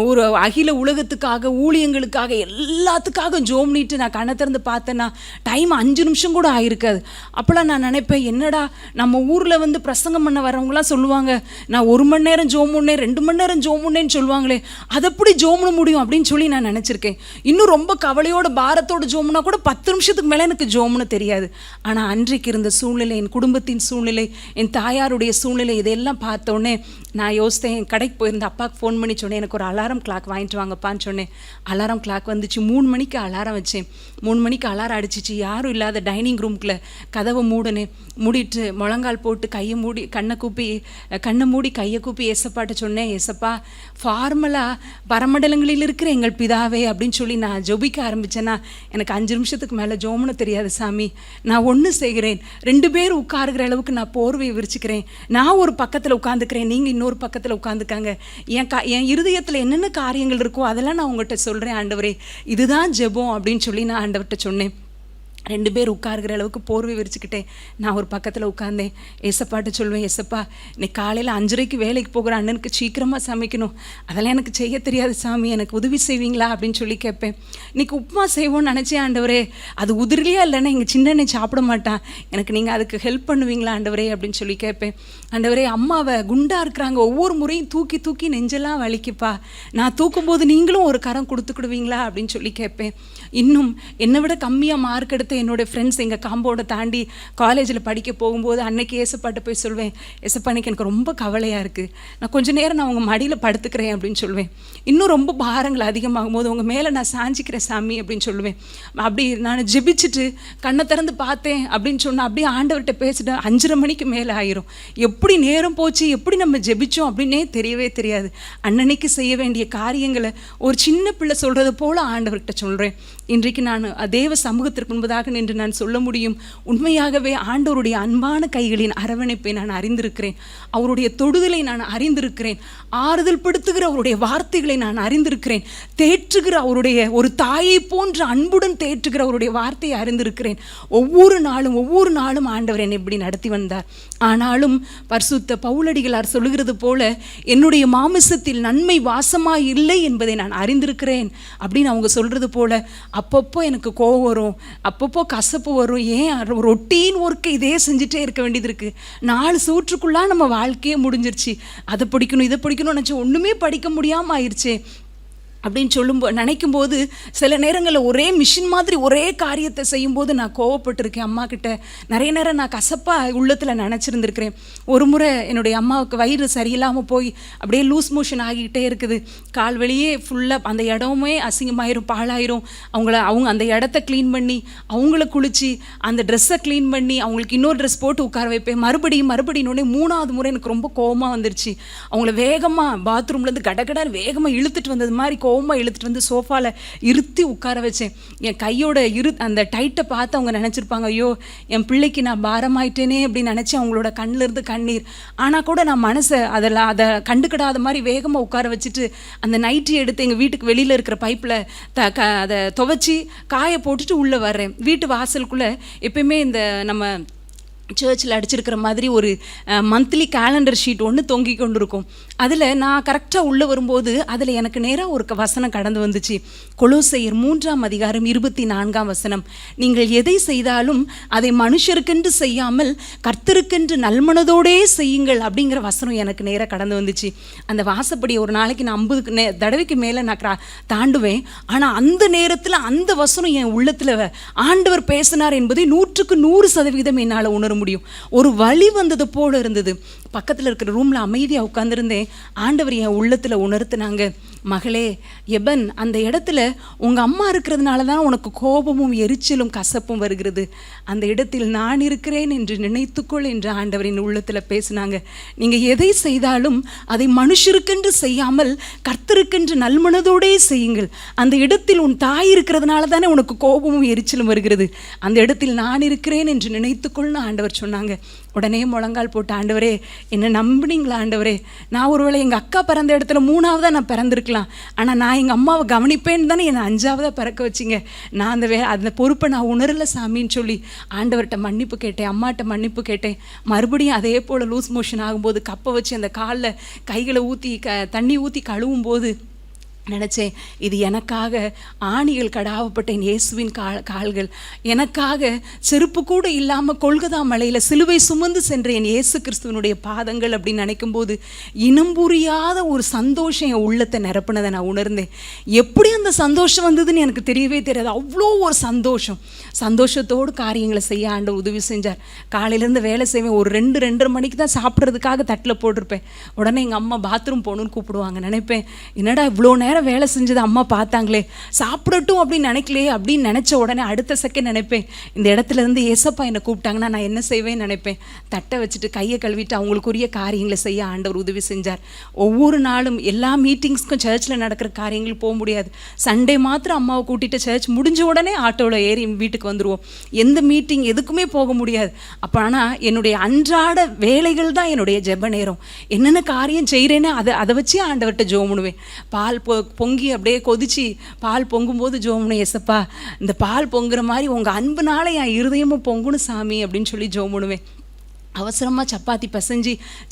ஒரு அகில உலகத்துக்காக, ஊழியங்களுக்காக, எல்லாத்துக்காக ஜோம் நீட்டு நான் கண்ணை திறந்து பார்த்தேன்னா டைம் 5 நிமிஷம் கூட ஆயிருக்காது. அப்போலாம் நான் நினைப்பேன், என்னடா நம்ம ஊரில் வந்து பிரசங்கம் பண்ண வரவங்களாம் சொல்லுவாங்க, நான் 1 மணி நேரம் ஜோம் பண்ணேன், 2 மணி நேரம் ஜோம் பண்ணேன்னு சொல்லுவாங்களே, அதை எப்படி ஜோம்னு முடியும் அப்படின்னு சொல்லி நான் நினச்சிருக்கேன். இன்னும் ரொம்ப கவலையோட பாரத்தோட ஜோம்னா கூட 10 நிமிஷத்துக்கு மேலே எனக்கு ஜோம்னு தெரியாது. ஆனால் அன்றைக்கு இருந்த சூழ்நிலை, என் குடும்பத்தின் சூழ்நிலை, என் தாயாருடைய சூழ்நிலை, இதையெல்லாம் பார்த்தோன்னே நான் யோசித்தேன். கடைக்கு போயிருந்த அப்பாவுக்கு ஃபோன் பண்ணி சொன்னேன், எனக்கு ஒரு அலாரம் கிளாக் வாங்கிட்டு வாங்கப்பான்னு சொன்னேன். அலாரம் கிளாக் வந்துச்சு. 3 மணிக்கு அலாரம் வச்சேன். 3 மணிக்கு அலாரம் அடிச்சிச்சு. யாரும் இல்லாத டைனிங் ரூம்குள்ளே கதவை மூடிட்டு முழங்கால் போட்டு கண்ணை மூடி கையை கூப்பி ஏசப்பாட்ட சொன்னேன், ஏசப்பா ஃபார்மலாக பரமண்டலங்களில் இருக்கிற எங்கள் பிதாவே அப்படின்னு சொல்லி நான் ஜெபிக்க ஆரம்பித்தேன்னா எனக்கு 5 நிமிஷத்துக்கு மேலே ஜோம்னு தெரியாது சாமி. நான் ஒன்று செய்கிறேன், 2 பேர் உட்காருகிற அளவுக்கு நான் போர்வையை விரிச்சுக்கிறேன். நான் ஒரு பக்கத்தில் உட்காந்துக்கிறேன், நீங்கள் இன்னொரு பக்கத்தில் உட்காந்துக்காங்க. என் இருதயத்தில் என்னென்ன காரியங்கள் இருக்கோ அதெல்லாம் நான் உங்கள்கிட்ட சொல்கிறேன் ஆண்டவரே, இதுதான் ஜெபம் அப்படின்னு சொல்லி நான் ஆண்டவர்கிட்ட சொன்னேன். 2 பேர் உட்காருகிற அளவுக்கு போர்வை விரிச்சுக்கிட்டேன். நான் ஒரு பக்கத்தில் உட்காந்தேன். ஏசப்பாட்ட சொல்வேன், ஏசப்பா நீ காலையில் 5:30 வேலைக்கு போகிற அண்ணனுக்கு சீக்கிரமாக சமைக்கணும், அதெல்லாம் எனக்கு செய்ய தெரியாது சாமி, எனக்கு உதவி செய்வீங்களா அப்படின்னு சொல்லி கேட்பேன். இன்றைக்கி உப்புமா செய்வோன்னு நினச்சேன் ஆண்டவரே, அது உதிரிலையா இல்லைன்னா எங்கள் சின்னண்ணே சாப்பிட மாட்டான், எனக்கு நீங்கள் அதுக்கு ஹெல்ப் பண்ணுவீங்களா ஆண்டவரே அப்படின்னு சொல்லி கேட்பேன். ஆண்டவரே அம்மாவை குண்டாக இருக்கிறாங்க, ஒவ்வொரு முறையும் தூக்கி தூக்கி நெஞ்செல்லாம் வலிக்குப்பா, நான் தூக்கும்போது நீங்களும் ஒரு கரம் கொடுத்துக்கிடுவீங்களா அப்படின்னு சொல்லி கேட்பேன். இன்னும் என்னை விட கம்மியாக மார்க் எடுத்து என்னோடய ஃப்ரெண்ட்ஸ் எங்கள் காம்பவுண்டை தாண்டி காலேஜில் படிக்க போகும்போது அன்னைக்கு ஏசப்பாட்ட போய் சொல்வேன், ஏசப்பா அன்றைக்கி எனக்கு ரொம்ப கவலையாக இருக்குது, நான் கொஞ்சம் நேரம் நான் உங்கள் மடியில் படுத்துக்கிறேன் அப்படின்னு சொல்லுவேன். இன்னும் ரொம்ப பாரங்கள் அதிகமாகும் போது உங்கள் மேலே நான் சாஞ்சிக்கிறேன் சாமி அப்படின்னு சொல்லுவேன். அப்படி நான் ஜெபிச்சுட்டு கண்ணை திறந்து பார்த்தேன் அப்படின்னு சொன்னால் அப்படியே ஆண்டவர்கிட்ட பேசிட்டு 5:30 மணிக்கு மேலே ஆயிரும். எப்படி நேரம் போச்சு, எப்படி நம்ம ஜெபிச்சோம் அப்படின்னே தெரியவே தெரியாது. அன்னன்னைக்கு செய்ய வேண்டிய காரியங்களை ஒரு சின்ன பிள்ளை சொல்கிறது போல் ஆண்டவர்கிட்ட சொல்கிறேன். இன்றைக்கு நான் தேவ சமூகத்திற்கு முன்பதாக நின்று நான் சொல்ல முடியும், உண்மையாகவே ஆண்டவருடைய அன்பான கைகளின் அரவணைப்பை நான் அறிந்திருக்கிறேன், அவருடைய தொடுதலை நான் அறிந்திருக்கிறேன், ஆறுதல் படுத்துகிற அவருடைய வார்த்தைகளை நான் அறிந்திருக்கிறேன், தேற்றுகிற அவருடைய ஒரு தாயை போன்ற அன்புடன் தேற்றுகிற அவருடைய வார்த்தையை அறிந்திருக்கிறேன். ஒவ்வொரு நாளும் ஆண்டவர் என்னை இப்படி நடத்தி வந்தார். ஆனாலும் பரிசுத்த பவுலடிகளார் சொல்லுகிறது போல என்னுடைய மாமிசத்தில் நன்மை வாசமாய் இல்லை என்பதை நான் அறிந்திருக்கிறேன் அப்படின்னு அவங்க சொல்கிறது போல அப்பப்போ எனக்கு கோவம் வரும், அப்பப்போ கசப்பு வரும். ஏன் ரொட்டீன் ஒர்க்கை இதே செஞ்சுட்டே இருக்க வேண்டியது இருக்குது. 4 சூற்றுக்குள்ளாக நம்ம வாழ்க்கையே முடிஞ்சிருச்சு. அதை படிக்கணும் இதை படிக்கணும்னு நினச்சா ஒன்றுமே படிக்க முடியாமல் ஆயிடுச்சே. அப்படின்னு நினைக்கும்போது சில நேரங்களில் ஒரே மிஷின் மாதிரி ஒரே காரியத்தை செய்யும்போது நான் கோவப்பட்டிருக்கேன். அம்மா கிட்ட நிறைய நேரம் நான் கசப்பாக உள்ளத்தில் நினச்சிருந்துருக்கிறேன். ஒரு முறை என்னுடைய அம்மாவுக்கு வயிறு சரியில்லாமல் போய் அப்படியே லூஸ் மோஷன் ஆகிக்கிட்டே இருக்குது. கால் வெளியே ஃபுல்லாக அந்த இடமே அசிங்கமாயிரும், பாழாயிரும். அவங்க அந்த இடத்த க்ளீன் பண்ணி அவங்கள குளித்து அந்த ட்ரெஸ்ஸை க்ளீன் பண்ணி அவங்களுக்கு இன்னொரு ட்ரெஸ் போட்டு உட்கார வைப்பேன். மறுபடியும் 3வது முறை எனக்கு ரொம்ப கோவமாக வந்துருச்சு. அவங்கள வேகமாக பாத்ரூம்லேருந்து கடகடான்னு வேகமாக இழுத்துட்டு வந்தது மாதிரி கோவமாக இழுத்துட்டு வந்து சோஃபாவில் இருத்தி உட்கார வச்சேன். என் கையோட அந்த டைட்டை பார்த்து அவங்க நினச்சிருப்பாங்க, ஐயோ என் பிள்ளைக்கு நான் பாரமாயிட்டேனே அப்படின்னு நினச்சி அவங்களோட கண்ணிலிருந்து கண்ணீர். ஆனால் கூட நான் மனசை அதை கண்டுக்கிடாத மாதிரி வேகமாக உட்கார வச்சுட்டு அந்த நைட்டி எடுத்து எங்கள் வீட்டுக்கு வெளியில் இருக்கிற பைப்பில் அதை துவைச்சி காய போட்டுட்டு உள்ளே வர்றேன். வீட்டு வாசலுக்குள்ளே எப்பயுமே இந்த நம்ம சர்ச்சில் அடிச்சிருக்கிற மாதிரி ஒரு மந்த்லி கேலண்டர் ஷீட் ஒன்று தொங்கி கொண்டு இருக்கும். அதில் நான் கரெக்டாக உள்ளே வரும்போது அதில் எனக்கு நேராக ஒரு வசனம் கடந்து வந்துச்சு. கொலோசையர் 3:24 நீங்கள் எதை செய்தாலும் அதை மனுஷருக்கென்று செய்யாமல் கர்த்தருக்கென்று நல்மனதோடே செய்யுங்கள் அப்படிங்கிற வசனம் எனக்கு நேராக கடந்து வந்துச்சு. அந்த வாசப்படி ஒரு நாளைக்கு நான் 50 தடவைக்கு மேலே நான் தாண்டுவேன். ஆனால் அந்த நேரத்தில் அந்த வசனம் என் உள்ளத்தில் ஆண்டவர் பேசினார் என்பதை 100% என்னால் உணர முடியும். ஒரு வழி வந்தது போல இருந்தது. பக்கத்தில் இருக்கிற ரூமில் அமைதியாக உட்காந்துருந்தேன். ஆண்டவர் என் உள்ளத்தில் உணர்த்தினாங்க, மகளே எபன், அந்த இடத்துல உங்கள் அம்மா இருக்கிறதுனால தான் உனக்கு கோபமும் எரிச்சலும் கசப்பும் வருகிறது. அந்த இடத்தில் நான் இருக்கிறேன் என்று நினைத்துக்கொள் என்று ஆண்டவரின் உள்ளத்தில் பேசினாங்க. நீங்கள் எதை செய்தாலும் அதை மனுஷருக்கென்று செய்யாமல் கர்த்தருக்கென்று நல்மனதோடே செய்யுங்கள். அந்த இடத்தில் உன் தாய் இருக்கிறதுனால தானே உனக்கு கோபமும் எரிச்சலும் வருகிறது. அந்த இடத்தில் நான் இருக்கிறேன் என்று நினைத்துக்கொள்னு ஆண்டவர் சொன்னாங்க. உடனே முழங்கால் போட்டு, ஆண்டவரே என்னை நம்பினீங்களா ஆண்டவரே, நான் ஒருவேளை எங்கள் அக்கா பிறந்த இடத்துல 3ஆவதாக நான் பிறந்திருக்கலாம், ஆனால் நான் எங்கள் அம்மாவை கவனிப்பேன்னு தானே என்னை 5ஆவதாக பிறக்க வச்சிங்க. நான் அந்த பொறுப்பை நான் உணரலை சாமின்னு சொல்லி ஆண்டவர்கிட்ட மன்னிப்பு கேட்டேன், அம்மாட்ட மன்னிப்பு கேட்டேன். மறுபடியும் அதே போல் லூஸ் மோஷன் ஆகும்போது கப்பை வச்சு அந்த காலில் கைகளை ஊற்றி தண்ணி ஊற்றி கழுவும் போது நினச்சேன், இது எனக்காக ஆணிகள் கடாவப்பட்ட என் இயேசுவின் கால்கள், எனக்காக செருப்பு கூட இல்லாமல் கொல்கதா மலையில் சிலுவை சுமந்து சென்ற என் இயேசு கிறிஸ்துவனுடைய பாதங்கள் அப்படின்னு நினைக்கும் போது இனம் புரியாத ஒரு சந்தோஷம் என் உள்ளத்தை நிரப்புனதை நான் உணர்ந்தேன். எப்படி அந்த சந்தோஷம் வந்ததுன்னு எனக்கு தெரியவே தெரியாது. அவ்வளோ ஒரு சந்தோஷத்தோடு காரியங்களை செய்ய ஆண்டவர் உதவி செஞ்சார். காலையிலேருந்து வேலை செய்வேன். ஒரு 2-2:30 மணிக்கு தான் சாப்பிட்றதுக்காக தட்டில் போட்டிருப்பேன். உடனே எங்கள் அம்மா பாத்ரூம் போகணுன்னு கூப்பிடுவாங்க. நினைப்பேன், என்னடா இவ்வளோ நேரம் வேலை செஞ்சது அம்மா பார்த்தாங்களே, சாப்பிடட்டும் அப்படின்னு நினைக்கலையே அப்படின்னு நினச்ச உடனே அடுத்த செகண்ட் நினைப்பேன், இந்த இடத்துல இருந்து ஏசப்பா என்னை கூப்பிட்டாங்கன்னா நான் என்ன செய்வேன்னு நினைப்பேன். தட்டை வச்சுட்டு கையை கழுவிட்டு அவங்களுக்குரிய காரியங்களை செய்ய ஆண்டவர் உதவி செஞ்சார். ஒவ்வொரு நாளும் எல்லா மீட்டிங்ஸ்க்கும் சர்ச்சில் நடக்கிற காரியங்கள் போக முடியாது. சண்டே மாத்திரம் அம்மாவை கூட்டிகிட்டு சர்ச் முடிஞ்ச உடனே ஆட்டோவில் ஏறி வீட்டுக்கு வந்துடுவோம். எந்த மீட்டிங் எதுக்குமே போக முடியாது. அப்போ ஆனால் என்னுடைய அன்றாட வேலைகள் தான் என்னுடைய ஜெப நேரம். என்னென்ன காரியம் செய்கிறேன்னு அதை வச்சு ஆண்டவர்கிட்ட ஜெபம் பண்ணுவேன். பால் பொங்கி அப்படியே கொதிச்சு பால் பொங்கும்போது ஜெபம், ஏசப்பா இந்த பால் பொங்குற மாதிரி உங்கள் அன்புனால என் இருதயமும் பொங்குன்னு சாமி அப்படின்னு சொல்லி ஜெபம் பண்ணுவேன். அவசரமாக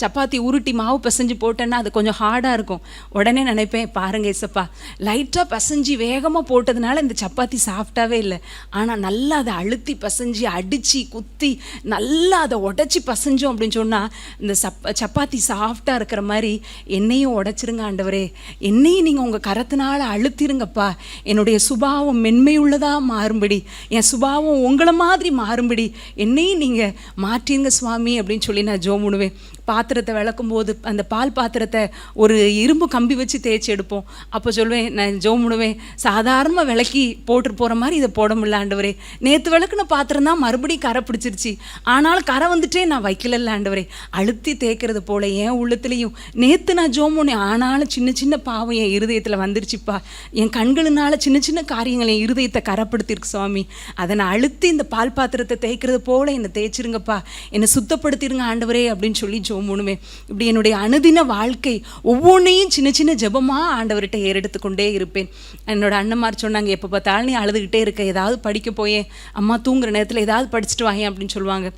சப்பாத்தி உருட்டி மாவு பிசைஞ்சு போட்டேன்னா அது கொஞ்சம் ஹார்டாக இருக்கும். உடனே நினைப்பேன், பாருங்க ஏசப்பா, லைட்டாக பிசைஞ்சு வேகமாக போட்டதுனால இந்த சப்பாத்தி சாஃப்டாகவே இல்லை, ஆனால் நல்லா அதை அழுத்தி பிசைஞ்சு அடித்து குத்தி நல்லா அதை உடச்சி பிசைஞ்சோம் அப்படின்னு சொன்னால் இந்த சப்பாத்தி சாஃப்டாக இருக்கிற மாதிரி என்னையும் உடைச்சிருங்க ஆண்டவரே, என்னையும் நீங்கள் உங்கள் கரத்தினால் அழுத்திருங்கப்பா, என்னுடைய சுபாவம் மென்மையுள்ளதாக மாறும்படி, என் சுபாவம் உங்களை மாதிரி மாறும்படி என்னையும் நீங்கள் மாற்றிருங்க சுவாமி அப்படின்னு சொல்லி நான் ஜெபம் பண்ணுவேன். பாத்திரத்தை விளக்கும் போது அந்த பால் பாத்திரத்தை ஒரு இரும்பு கம்பி வச்சு தேய்ச்சி எடுப்போம். அப்போ சொல்லுவேன், நான் ஜெபம் பண்ணுவேன், சாதாரணமாக விளக்கி போட்டுட்டு போகிற மாதிரி இதை போட முடியல ஆண்டவரே, நேற்று விளக்குன பாத்திரம் தான் மறுபடியும் கரை பிடிச்சிருச்சு, ஆனாலும் கரை வந்துட்டே நான் வைக்கல ஆண்டவரே, அழுத்தி தேய்க்கிறது போல என் உள்ளத்துலேயும் நேற்று நான் ஜெபம் பண்ணேன், ஆனாலும் சின்ன பாவம் என் இருதயத்தில் வந்துருச்சுப்பா, என் கண்களினால சின்ன காரியங்கள் என் இருதயத்தை கரைப்படுத்திருக்கு சுவாமி, அதை நான் அழுத்தி இந்த பால் பாத்திரத்தை தேய்க்கிறது போல என்னை தேய்ச்சிருங்கப்பா, என்னை சுத்தப்படுத்திடுங்க ஆண்டவரே அப்படின்னு சொல்லி ஜெபமுனுமே. இப்படி என்னுடைய அனுதின வாழ்க்கை ஒவ்வொன்றையும் சின்ன ஜெபமாக ஆண்டவர்கிட்ட ஏறெடுத்து கொண்டே இருப்பேன். என்னோட அண்ணன்மார் சொன்னாங்க, எப்போ பார்த்தாலும் நீ அழுதுகிட்டே இருக்க, ஏதாவது படிக்க போயேன், அம்மா தூங்குற நேரத்தில் ஏதாவது படிச்சுட்டு வாங்க அப்படின்னு சொல்லுவாங்க.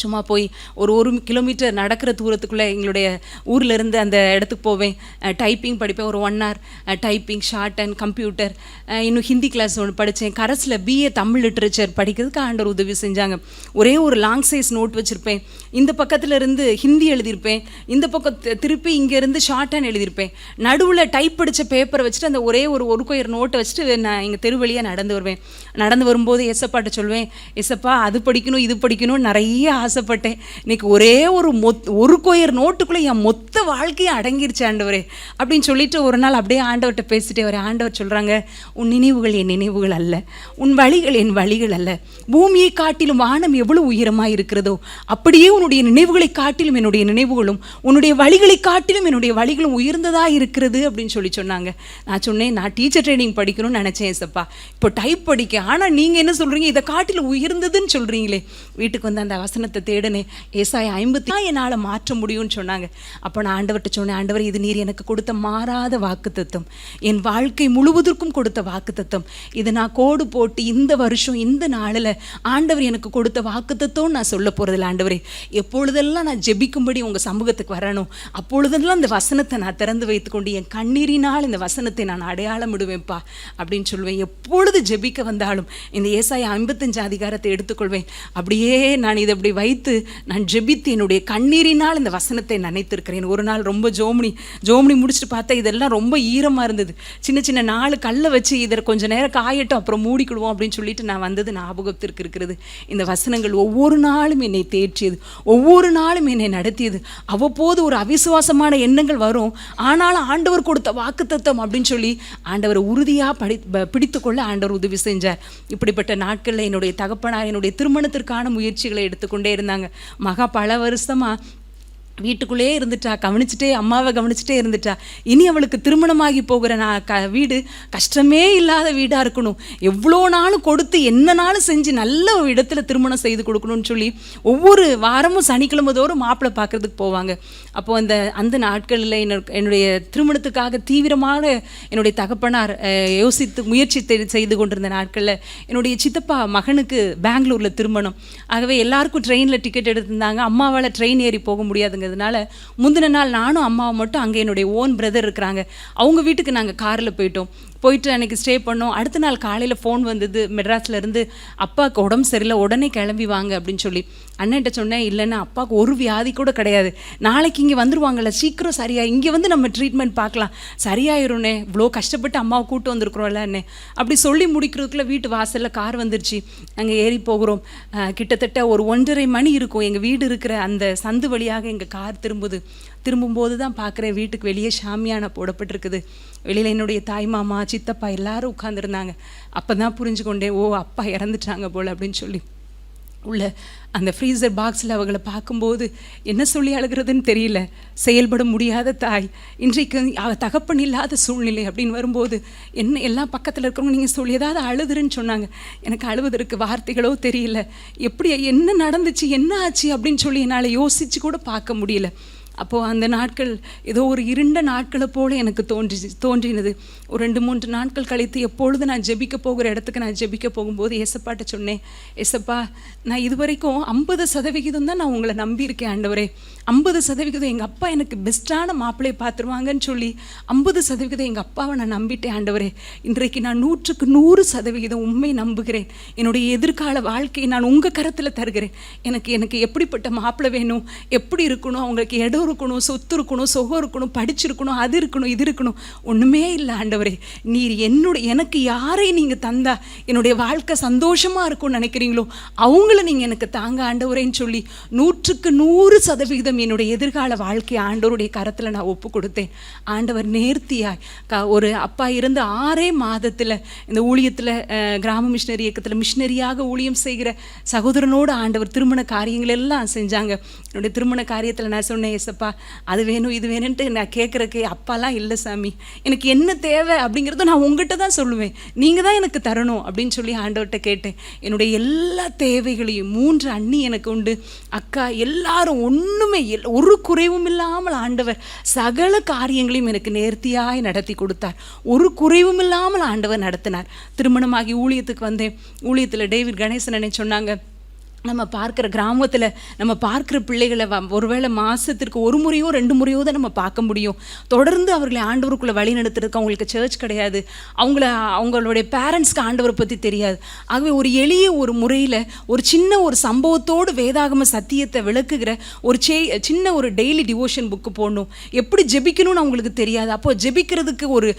சும்மா போய் ஒரு கிலோமீட்டர் நடக்கிற தூரத்துக்குள்ளே எங்களுடைய ஊரில் இருந்து அந்த இடத்துக்கு போவேன். டைப்பிங் படிப்பேன், ஒரு 1 hour typing, short and computer. இன்னும் ஹிந்தி கிளாஸ் ஒன்று படித்தேன். கரஸில் BA தமிழ் லிட்ரேச்சர் படிக்கிறதுக்கு ஆண்டவர் உதவி செஞ்சாங்க. ஒரே ஒரு லாங் சைஸ் நோட் வச்சுருப்பேன். இந்த பக்கத்தில் இருந்து ஹிந்தி எழுதியிருப்பேன், இந்த பக்கம் திருப்பி இங்கேருந்து ஷார்ட் ஹேண்ட் எழுதியிருப்பேன். நடுவில் டைப் படித்த பேப்பரை வச்சுட்டு அந்த ஒரே ஒரு கொயர் நோட்டை வச்சுட்டு நான் எங்கள் தெரு வழியாக நடந்து வருவேன். நடந்து வரும்போது ஏசப்பாட்ட சொல்வேன், ஏசப்பா அது படிக்கணும் இது படிக்கணும் நிறைய ஆசைப்பட்டேன். இன்னைக்கு ஒரே ஒரு கொயர் நோட்டுக்குள்ளே என் மொத்த வாழ்க்கையை அடங்கிருச்சு ஆண்டவரே அப்படின்னு சொல்லிட்டு ஒரு நாள் அப்படியே ஆண்டவர்கிட்ட பேசிட்டே வர ஆண்டவர் சொல்கிறாங்க, உன் நினைவுகள் என் நினைவுகள் அல்ல, உன் வழிகள் என் வழிகள் அல்ல. பூமியை காட்டிலும் வானம் எவ்வளவு உயரமாக இருக்கிறதோ அப்படியே உன்னுடைய நினைவுகளை காட்டிலும் என்னுடைய நினைவுகளும், உன்னுடைய வழிகளை காட்டிலும் என்னுடைய வழிகளும் உயர்ந்ததாக இருக்கிறது அப்படின்னு சொன்னாங்க. நான் சொன்னேன், நான் டீச்சர் ட்ரைனிங் படிக்கணும்னு நினச்சேன் ஏசப்பா, இப்போ டைப் படிக்க, ஆனால் நீங்கள் என்ன சொல்கிறீங்க, இதை காட்டிலும் உயர்ந்ததுன்னு சொல்கிறீங்களே. வீட்டுக்கு வந்து அந்த வசனத்தை தேடினேன். ஏசாயா 50 என்னால் மாற்ற முடியும்னு சொன்னாங்க. அப்போ நான் ஆண்டவர்கிட்ட சொன்னேன், ஆண்டவர் இது நீர் எனக்கு கொடுத்த மாறாத வாக்குத்தத்தம், என் வாழ்க்கை முழுவதற்கும் கொடுத்த வாக்குத்தத்தம். இதை நான் கோடு போட்டு இந்த வருஷம் இந்த நாளில் ஆண்டவர் எனக்கு கொடுத்த வாக்குத்தத்தம் நான் சொல்ல போகிறதில்ல. ஆண்டவரே, எப்பொழுதெல்லாம் நான் ஜெபிக்கும்படி உங்கள் சமூகத்துக்கு வரணும், அப்பொழுதெல்லாம் இந்த வசனத்தை நான் திறந்து வைத்துக்கொண்டு என் கண்ணீரினால் இந்த வசனத்தை நான் அடையாளம் விடுவேன்ப்பா அப்படின்னு சொல்லுவேன். எப்பொழுது ஜெபிக்க வந்தாலும் இந்த ஏசாயா 55 அதிகாரத்தை எடுத்துக்கொள்வேன். அப்படியே நான் இதை அப்படி வைத்து நான் ஜெபித்து என்னுடைய கண்ணீரினால் இந்த வசனத்தை நினைத்திருக்கிறேன். ஒரு நாள் ரொம்ப ஜோமனி முடிச்சுட்டு பார்த்தா இதெல்லாம் ரொம்ப ஈரமாக இருந்தது. சின்ன சின்ன 4 கல்லை வச்சு இதை கொஞ்சம் நேரம் காயட்டும் அப்புறம் மூடிக்கிடுவோம் அப்படின்னு சொல்லிட்டு நான் வந்தது ஞாபகத்திற்கு இருக்கிறது. இந்த வசனங்கள் ஒவ்வொரு நாளும் என்னை தேற்றியது, ஒவ்வொரு நாளும் என்னை நடத்தியது. அவ்வப்போது ஒரு அவிசுவாசமான எண்ணங்கள் வரும், ஆனாலும் ஆண்டவர் கொடுத்த வாக்குத்தத்தம் அப்படின்னு சொல்லி ஆண்டவர் உறுதியாக பிடித்து கொள்ள ஆண்டவர் உதவி செஞ்சார். இப்படிப்பட்ட நாட்களில் என்னுடைய தகப்பனார் என்னுடைய திருமணத்திற்கான முயற்சிகளை எடுத்துக்கொண்டே இருந்தாங்க. மகா பல வருஷமாக வீட்டுக்குள்ளே இருந்துட்டா, அம்மாவை கவனிச்சுட்டே இருந்துட்டா. இனி அவளுக்கு திருமணமாகி போகிற வீடு கஷ்டமே இல்லாத வீடாக இருக்கணும், எவ்வளோ நாளும் கொடுத்து என்ன நாளும் செஞ்சு நல்ல இடத்துல திருமணம் செய்து கொடுக்கணும்னு சொல்லி ஒவ்வொரு வாரமும் சனிக்கிழமை தோறும் மாப்பிள்ளை பார்க்குறதுக்கு போவாங்க. அப்போது அந்த நாட்களில் என்னுடைய திருமணத்துக்காக தீவிரமான என்னுடைய தகப்பனார் முயற்சி செய்து கொண்டிருந்த நாட்களில் என்னுடைய சித்தப்பா மகனுக்கு பெங்களூரில் திருமணம். ஆகவே எல்லாருக்கும் ட்ரெயினில் டிக்கெட் எடுத்திருந்தாங்க. அம்மாவால் ட்ரெயின் ஏறி போக முடியாதுங்க. அதனால முந்தின நாள் நானும் அம்மாவும் மட்டும் அங்கே என்னுடைய ஓன் பிரதர் இருக்கிறாங்க, அவங்க வீட்டுக்கு நாங்கள் காரில் போயிட்டு அன்றைக்கி ஸ்டே பண்ணோம். அடுத்த நாள் காலையில் ஃபோன் வந்தது மெட்ராஸ்லேருந்து, அப்பாவுக்கு உடம்பு சரியில்லை, உடனே கிளம்பி வாங்க அப்படின்னு சொல்லி. அண்ணன்ட்ட சொன்னேன், இல்லைன்னா அப்பாவுக்கு ஒரு வியாதி கூட கிடையாது, நாளைக்கு இங்கே வந்துடுவாங்கள்ல, சீக்கிரம் சரியாக இங்கே வந்து நம்ம ட்ரீட்மெண்ட் பார்க்கலாம், சரியாயிரும்னே, இவ்வளோ கஷ்டப்பட்டு அம்மாவை கூப்பிட்டு வந்திருக்குறோம்ல அண்ணே அப்படி சொல்லி முடிக்கிறதுக்குள்ள வீட்டு வாசலில் கார் வந்துருச்சு. நாங்கள் ஏறி போகிறோம். கிட்டத்தட்ட ஒரு 1:30 மணி இருக்கும். எங்கள் வீடு இருக்கிற அந்த சந்து வழியாக எங்கள் கார் திரும்பும்போது தான் பார்க்குறேன், வீட்டுக்கு வெளியே ஷாமியானா போடப்பட்டிருக்குது. வெளியில் என்னுடைய தாய் மாமா சித்தப்பா எல்லாரும் உட்காந்துருந்தாங்க. அப்போ தான் புரிஞ்சுக்கொண்டேன், ஓ அப்பா இறந்துட்டாங்க போல் அப்படின்னு சொல்லி. உள்ள அந்த ஃப்ரீசர் பாக்ஸில் அவங்களை பார்க்கும்போது என்ன சொல்லி அழுகிறதுன்னு தெரியல. செயல்பட முடியாத தாய், இன்றைக்கு தகப்பன் இல்லாத சூழ்நிலை அப்படின்னு வரும்போது என்ன எல்லாம் பக்கத்தில் இருக்கிறவங்க நீங்கள் சொல்லி ஏதாவது அழுதுருன்னு சொன்னாங்க. எனக்கு அழுவதற்கு வார்த்தைகளோ தெரியல. எப்படி என்ன நடந்துச்சு என்ன ஆச்சு அப்படின்னு சொல்லி என்னால் யோசித்து கூட பார்க்க முடியல. அப்போது அந்த நாட்கள் ஏதோ ஒரு இருண்ட நாட்களை போல் எனக்கு தோன்றினது. ஒரு 2-3 நாட்கள் கழித்து எப்பொழுது நான் ஜெபிக்க போகிற இடத்துக்கு நான் ஜெபிக்க போகும்போது ஏசப்பாட்ட சொன்னேன், ஏசப்பா நான் இதுவரைக்கும் 50% தான் நான் உங்களை நம்பியிருக்கேன் ஆண்டவரே, 50% எங்கள் அப்பா எனக்கு பெஸ்ட்டான மாப்பிள்ளையை பார்த்துருவாங்கன்னு சொல்லி 50% எங்கள் அப்பாவை நான் நம்பிட்டேன் ஆண்டவரே. இன்றைக்கு நான் 100% உண்மை நம்புகிறேன். என்னுடைய எதிர்கால வாழ்க்கையை நான் உங்கள் கரத்தில் தருகிறேன். எனக்கு எப்படிப்பட்ட மாப்பிள்ளை வேணும், எப்படி இருக்கணும், அவங்களுக்கு இடம் இருக்கணும், சொத்து இருக்கணும், சுகம் இருக்கணும், படிச்சிருக்கணும், அது இருக்கணும், இது இருக்கணும், ஒன்றுமே இல்லை ஆண்டவரே. நீர் எனக்கு யாரை நீங்கள் தந்தா என்னுடைய வாழ்க்கை சந்தோஷமாக இருக்கும்னு நினைக்கிறீங்களோ அவங்கள நீங்கள் எனக்கு தாங்க ஆண்டவரேன்னு சொல்லி 100% என்னுடைய எதிர்கால வாழ்க்கையை ஆண்டவருடைய கரத்தில் நான் ஒப்பு கொடுத்தேன். ஆண்டவர் நேர்த்தியாய் ஒரு அப்பா இருந்து 6 மாதத்தில் இந்த ஊழியத்தில் கிராம மிஷினரி இயக்கத்தில் மிஷினரியாக ஊழியம் செய்கிற சகோதரனோடு ஆண்டவர் திருமண காரியங்கள் எல்லாம் செஞ்சாங்க. என்னுடைய திருமண காரியத்தில் நான் சொன்னேன், ஏசப்பா அது வேணும் இது வேணுன்ட்டு நான் கேட்குறக்கு அப்பாலாம் இல்லை சாமி, எனக்கு என்ன தேவை அப்படிங்கிறத நான் உங்ககிட்ட தான் சொல்லுவேன், நீங்கள் தான் எனக்கு தரணும் அப்படின்னு சொல்லி ஆண்டவர்கிட்ட கேட்டேன். என்னுடைய எல்லா தேவைகளையும் 3 அண்ணி எனக்கு உண்டு, அக்கா எல்லாரும் ஒன்றுமே ஒரு குறைவும் இல்லாமல் ஆண்டவர் சகல காரியங்களையும் எனக்கு நேர்த்தியாய் நடத்தி கொடுத்தார். ஒரு குறைவும் இல்லாமல் ஆண்டவர் நடத்தினார். திருமணமாகி ஊழியத்துக்கு வந்தேன். ஊழியத்தில் டேவிட் கணேசன் சொன்னாங்க, நம்ம பார்க்குற கிராமத்தில் நம்ம பார்க்குற பிள்ளைகளை ஒருவேளை மாதத்திற்கு ஒரு முறையோ 2 முறையோ தான் நம்ம பார்க்க முடியும். தொடர்ந்து அவர்களை ஆண்டவருக்குள்ளே வழி நடத்துறதுக்கு அவங்களுக்கு சர்ச் கிடையாது, அவங்களுடைய பேரண்ட்ஸ்க்கு ஆண்டவரை பற்றி தெரியாது. ஆகவே ஒரு எளிய ஒரு முறையில் ஒரு சின்ன ஒரு சம்பவத்தோடு வேதாகம சத்தியத்தை விளக்குகிற ஒரு சின்ன ஒரு டெய்லி டிவோஷன் புக்கு போடணும். எப்படி ஜெபிக்கணும்னு அவங்களுக்கு தெரியாது. அப்போது ஜெபிக்கிறதுக்கு ஒரு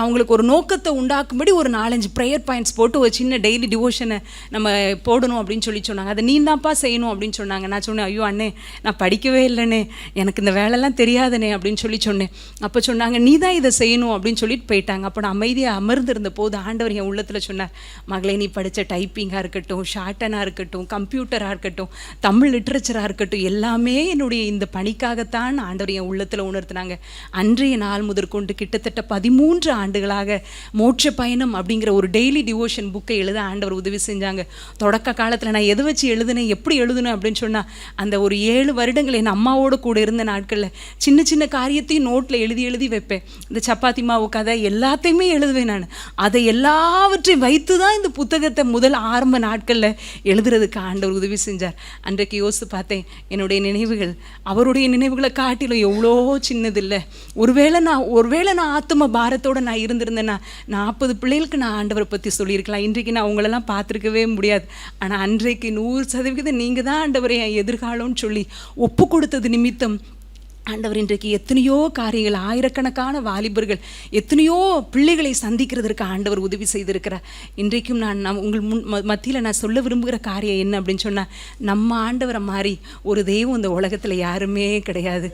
அவங்களுக்கு ஒரு நோக்கத்தை உண்டாக்கும்படி ஒரு 4-5 ப்ரேயர் பாயிண்ட்ஸ் போட்டு ஒரு சின்ன டெய்லி டிவோஷனை நம்ம போடணும் அப்படின்னு சொல்லி சொன்னாங்க. அதை நீ தான்ப்பா செய்யணும் அப்படின்னு சொன்னாங்க. நான் சொன்னேன், ஐயோ அண்ணே நான் படிக்கவே இல்லைண்ணே, எனக்கு இந்த வேலைலாம் தெரியாதுண்ணே அப்படின்னு சொல்லி சொன்னேன். அப்போ சொன்னாங்க, நீ தான் இதை செய்யணும் அப்படின்னு சொல்லிட்டு போயிட்டாங்க. அப்போ நான் அமைதியாக அமர்ந்திருந்த போது ஆண்டவர் என் உள்ளத்தில் சொன்னார், மகளே நீ படித்த டைப்பிங்காக இருக்கட்டும், ஷார்ட்டனாக இருக்கட்டும், கம்ப்யூட்டராக இருக்கட்டும், தமிழ் லிட்ரேச்சராக இருக்கட்டும், எல்லாமே என்னுடைய இந்த பணிக்காகத்தான் ஆண்டவர் என் உள்ளத்தில் உணர்த்தினாங்க. அன்றைய நாள் முதற்கொண்டு கிட்டத்தட்ட 13 ஆண்டுகளாக மோட்ச பயணம் அப்படிங்கிற ஒரு டெய்லி டிவோஷன் புக்கை எழுத ஆண்டவர் உதவி செஞ்சாங்க. தொடக்க காலத்தில் நான் எதை வச்சு எழுதுனேன், எப்படி எழுதுனேன் அப்படின்னு சொன்னால், அந்த ஒரு 7 வருடங்கள் என் அம்மாவோடு கூட இருந்த நாட்களில் சின்ன சின்ன காரியத்தையும் நோட்டில் எழுதி வைப்பேன். இந்த சப்பாத்தி மாவு கதை எல்லாத்தையுமே எழுதுவேன் நான். அதை எல்லாவற்றையும் வைத்து தான் இந்த புத்தகத்தை முதல் ஆரம்ப நாட்களில் எழுதுறதுக்கு ஆண்டவர் உதவி செஞ்சார். அன்றைக்கு யோசித்து பார்த்தேன், என்னுடைய நினைவுகள் அவருடைய நினைவுகளை காட்டிலும் எவ்வளோ சின்னதில்லை. ஒருவேளை நான் ஆத்ம பாரத்தோடு நான் இருந்திருந்தேன்னா 40 பிள்ளைகளுக்கு நான் ஆண்டவரை பற்றி சொல்லியிருக்கலாம். இன்றைக்கு நான் அவங்களெல்லாம் பார்த்துருக்கவே முடியாது. ஆனால் அன்றைக்கு 100% நீங்கள் தான் ஆண்டவரை என் எதிர்காலம்னு சொல்லி ஒப்பு கொடுத்தது நிமித்தம் ஆண்டவர் இன்றைக்கு எத்தனையோ காரியங்கள், ஆயிரக்கணக்கான வாலிபர்கள், எத்தனையோ பிள்ளைகளை சந்திக்கிறதற்கு ஆண்டவர் உதவி செய்திருக்கிறார். இன்றைக்கும் நான் உங்கள் மத்தியில் நான் சொல்ல விரும்புகிற காரியம் என்ன அப்படின்னு சொன்னால், நம்ம ஆண்டவரை மாதிரி ஒரு தெய்வம் இந்த உலகத்தில் யாருமே கிடையாது.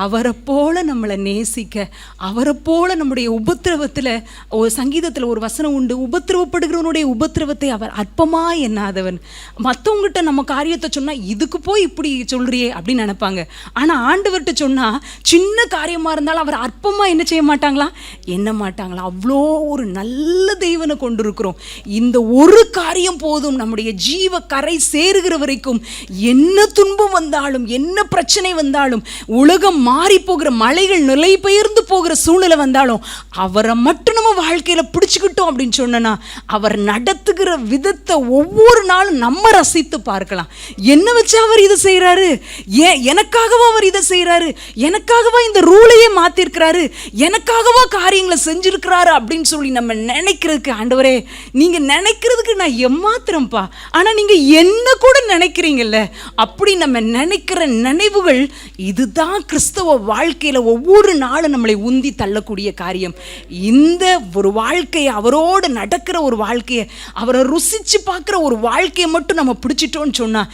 அவரை போல நம்மளை நேசிக்க, அவரை போல நம்முடைய உபத்திரவத்தில் ஒரு சங்கீதத்தில் ஒரு வசனம் உண்டு, உபத்திரவப்படுகிறவனுடைய உபத்திரவத்தை அவர் அற்பமாக எண்ணாதவன். மற்றவங்ககிட்ட நம்ம காரியத்தை சொன்னால் இதுக்கு போய் இப்படி சொல்கிறியே அப்படின்னு நினைப்பாங்க. ஆனால் ஆண்டவர்கிட்ட சொன்னால் சின்ன காரியமாக இருந்தாலும் அவர் அற்பமாக என்ன செய்ய மாட்டாங்களா, என்ன மாட்டாங்களா. அவ்வளோ ஒரு நல்ல தெய்வனை கொண்டிருக்கிறோம். இந்த ஒரு காரியம் போதும், நம்முடைய ஜீவ கரை சேருகிற வரைக்கும் என்ன துன்பம் வந்தாலும், என்ன பிரச்சனை வந்தாலும், உலகம் மாறி போகிற, மலைகள் நிலை பெயர்ந்து போகிற சூழ்நிலை வந்தாலும், அவரை மட்டும் நம்ம வாழ்க்கையில் பிடிச்சிக்கிட்டோம் அப்படின்னு சொன்னா, அவர் நடத்துகிற விதத்தை ஒவ்வொரு நாளும் நம்ம ரசித்து பார்க்கலாம். என்ன வச்சு அவர் இதை செய்கிறாரு, எனக்காகவா அவர் இதை செய்கிறாரு, எனக்காகவா இந்த ரூலையே மாத்திருக்கிறாரு, எனக்காகவா காரியங்களை செஞ்சிருக்கிறாரு அப்படின்னு சொல்லி நம்ம நினைக்கிறதுக்கு, ஆண்டவரே நீங்க நினைக்கிறதுக்கு நான் எம்மாத்திரம்ப்பா, ஆனா நீங்க என்ன கூட நினைக்கிறீங்கல்ல, அப்படி நம்ம நினைக்கிற நினைவுகள் இதுதான் கிறிஸ்தவ வாழ்க்கையில ஒவ்வொரு நாளும் நம்மளை உந்தி தள்ளக்கூடிய காரியம். இந்த ஒரு வாழ்க்கையை, அவரோடு நடக்கிற ஒரு வாழ்க்கையை, அவரை ருசிச்சு பார்க்குற ஒரு வாழ்க்கையை மட்டும் நம்ம பிடிச்சிட்டோன்னு சொன்னா,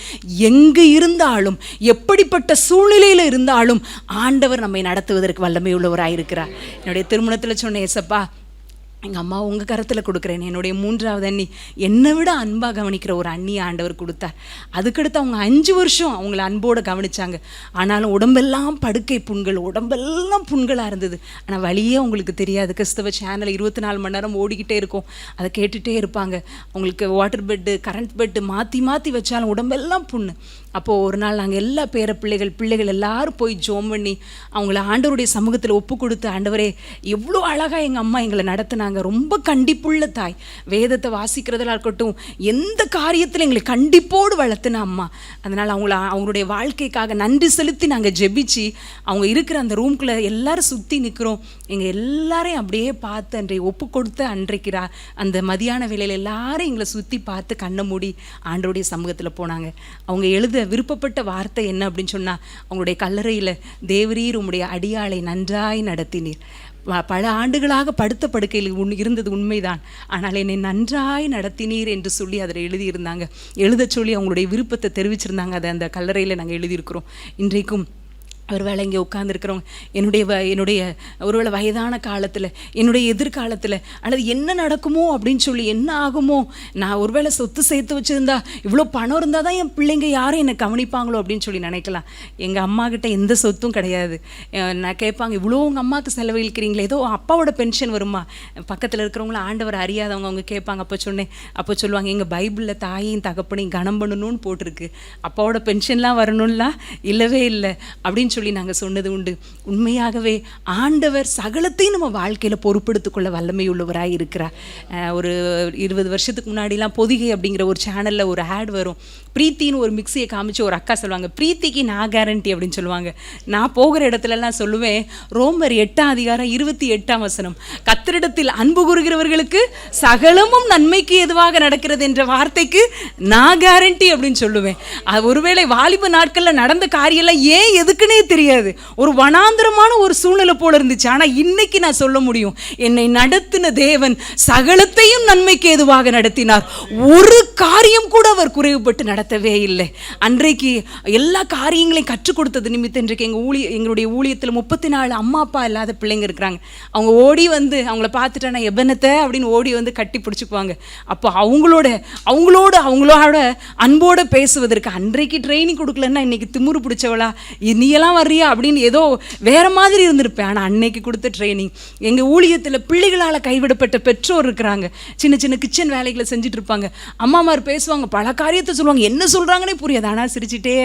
எங்க இருந்தாலும் எப்படிப்பட்ட சூழ்நிலையில இருந்தாலும் ஆண்டவர் நம்மை நடத்துவதற்கு வல்லமை உள்ளவராயிருக்கிறார். என்னுடைய திருமணத்தில் சொன்ன, ஏசப்பா எங்கள் அம்மா உங்கள் கரத்தில் கொடுக்குறேன். என்னுடைய 3வது அண்ணி, என்னை விட அன்பாக கவனிக்கிற ஒரு அண்ணியை ஆண்டவர் கொடுத்தார். அதுக்கடுத்து அவங்க 5 வருஷம் அவங்கள அன்போடு கவனித்தாங்க. ஆனாலும் உடம்பெல்லாம் படுக்கை புண்கள், உடம்பெல்லாம் புண்களாக இருந்தது. ஆனால் வழியே அவங்களுக்கு தெரியாது. கிறிஸ்தவ சேனல் 24 மணி நேரம் ஓடிக்கிட்டே இருக்கும், அதை கேட்டுகிட்டே இருப்பாங்க. அவங்களுக்கு வாட்டர் பெட்டு, கரண்ட் பெட்டு மாற்றி மாற்றி வச்சாலும் உடம்பெல்லாம் புண்ணு. அப்போது ஒரு நாள் நாங்கள் எல்லா பிள்ளைகள் எல்லாரும் போய் ஜோம் பண்ணி அவங்கள ஆண்டவருடைய சமூகத்தில் ஒப்பு கொடுத்து, ஆண்டவரே எவ்வளோ அழகாக எங்கள் அம்மா எங்களை நடத்தினாங்க, ரொம்ப கண்டிப்புள்ள தாய், வேதத்தை வாசிக்கிறதா இருக்கட்டும், எந்த காரியத்தில் எங்களை கண்டிப்போடு வளர்த்துன அம்மா. அதனால் அவங்களுடைய வாழ்க்கைக்காக நன்றி செலுத்தி நாங்கள் ஜெபிச்சு, அவங்க இருக்கிற அந்த ரூம்குள்ளே எல்லாரும் சுற்றி நிற்கிறோம். எங்கள் எல்லாரையும் அப்படியே பார்த்து அன்றைய ஒப்பு கொடுத்து, அன்றைக்கு அந்த மதியான வேளையில் எல்லாரும் எங்களை சுற்றி பார்த்து கண்ணை மூடி ஆண்டவருடைய சமூகத்தில் போனாங்க. அவங்க எழுத விருப்பப்பட்ட வார்த்தை என்ன அப்படின்னு சொன்னால், அவங்களுடைய கல்லறையில், தேவரீர் உம்முடைய அடியாளை நன்றாய் நடத்தினீர், பல ஆண்டுகளாக படுத்த படுக்கையில் இருந்தது உண்மைதான், ஆனால் என்னை நன்றாய் நடத்தினீர் என்று சொல்லி அதில் எழுதியிருந்தாங்க. எழுத சொல்லி அவங்களுடைய விருப்பத்தை தெரிவிச்சிருந்தாங்க. அதை அந்த கல்லறையில் நாங்கள் எழுதியிருக்கிறோம். இன்றைக்கும் ஒருவேளை இங்கே உட்கார்ந்துருக்கிறவங்க, என்னுடைய ஒருவேளை வயதான காலத்தில், என்னுடைய எதிர்காலத்தில், அல்லது என்ன நடக்குமோ அப்படின்னு சொல்லி, என்ன ஆகுமோ, நான் ஒருவேளை சொத்து சேர்த்து வச்சுருந்தா, இவ்வளோ பணம் இருந்தால் தான் என் பிள்ளைங்க யாரும் என்னை கவனிப்பாங்களோ அப்படின்னு சொல்லி நினைக்கலாம். எங்கள் அம்மாக்கிட்ட எந்த சொத்தும் கிடையாது. நான் கேட்பாங்க, இவ்வளோ உங்கள் அம்மாவுக்கு செலவழிக்கிறீங்களே, ஏதோ அப்பாவோட பென்ஷன் வருமா? பக்கத்தில் இருக்கிறவங்கள ஆண்டவர் அறியாதவங்க அவங்க கேட்பாங்க. அப்போ சொல்லுவாங்க, எங்கள் பைபிளில் தாயையும் தகப்பனையும் கனம் பண்ணணும்னு போட்டிருக்கு, அப்பாவோட பென்ஷன்லாம் வரணும்லாம் இல்லவே இல்லை அப்படின்னு சொல்லி நாங்கள் சொன்னது உண்டு. உண்மையாகவே ஆண்டவர் சகலத்தையும் நம்ம வாழ்க்கையில் பொறுப்பெடுத்து கொள்ள வல்லமை உள்ளவராக இருக்கிறார். ஒரு 20 வருஷத்துக்கு முன்னாடிலாம் பொதிகை அப்படிங்கிற ஒரு சேனலில் ஒரு ஆட் வரும். பிரீத்தின்னு ஒரு மிக்சியை காமிச்சு ஒரு அக்கா சொல்லுவாங்க, பிரீத்திக்கு நான் கேரண்டி அப்படின்னு சொல்லுவாங்க. நான் போகிற இடத்துலலாம் சொல்லுவேன், ரோமர் 8:28 கர்த்தரிடத்தில் அன்பு கூறுகிறவர்களுக்கு சகலமும் நன்மைக்கு எதுவாக நடக்கிறது என்ற வார்த்தைக்கு நான் கேரண்டி அப்படின்னு சொல்லுவேன். ஒருவேளை வாலிப நாட்களில் நடந்த காரியெல்லாம் ஏன் எதுக்குன்னே தெரியாது, ஒரு வனாந்திரமான ஒரு சூழ்நிலை போல இருந்துச்சு. ஆனால் இன்னைக்கு நான் சொல்ல முடியும், என்னை நடத்தின தேவன் சகலத்தையும் நன்மைக்கு எதுவாக நடத்தினார். ஒரு காரியம் கூட அவர் குறைவுபட்டு நடத்தவே இல்லை. அன்றைக்கு எல்லா காரியங்களையும் கற்றுக் கொடுத்தது நிமித்தம் இன்றைக்கு எங்களுடைய ஊழியத்தில் 34 அம்மா அப்பா இல்லாத பிள்ளைங்க இருக்கிறாங்க. அவங்க ஓடி வந்து அவங்கள பார்த்துட்டானா எபனத்தை அப்படின்னு ஓடி வந்து கட்டி பிடிச்சிக்குவாங்க. அப்போ அவங்களோட அன்போடு பேசுவதற்கு அன்றைக்கு ட்ரைனிங் கொடுக்கலன்னா இன்னைக்கு திமுரு பிடிச்சவளா நீயெல்லாம் வர்றியா அப்படின்னு ஏதோ வேற மாதிரி இருந்திருப்பேன். ஆனால் அன்னைக்கு கொடுத்த ட்ரைனிங். எங்கள் ஊழியத்தில் பிள்ளைகளால் கைவிடப்பட்ட பெற்றோர் இருக்கிறாங்க. சின்ன சின்ன கிச்சன் வேலைகளை செஞ்சுட்டு இருப்பாங்க. அம்மாமார் பேசுவாங்க, பல காரியத்தை சொல்லுவாங்க, என்ன சொல்கிறாங்கன்னே புரியாது. ஆனால் சிரிச்சுட்டே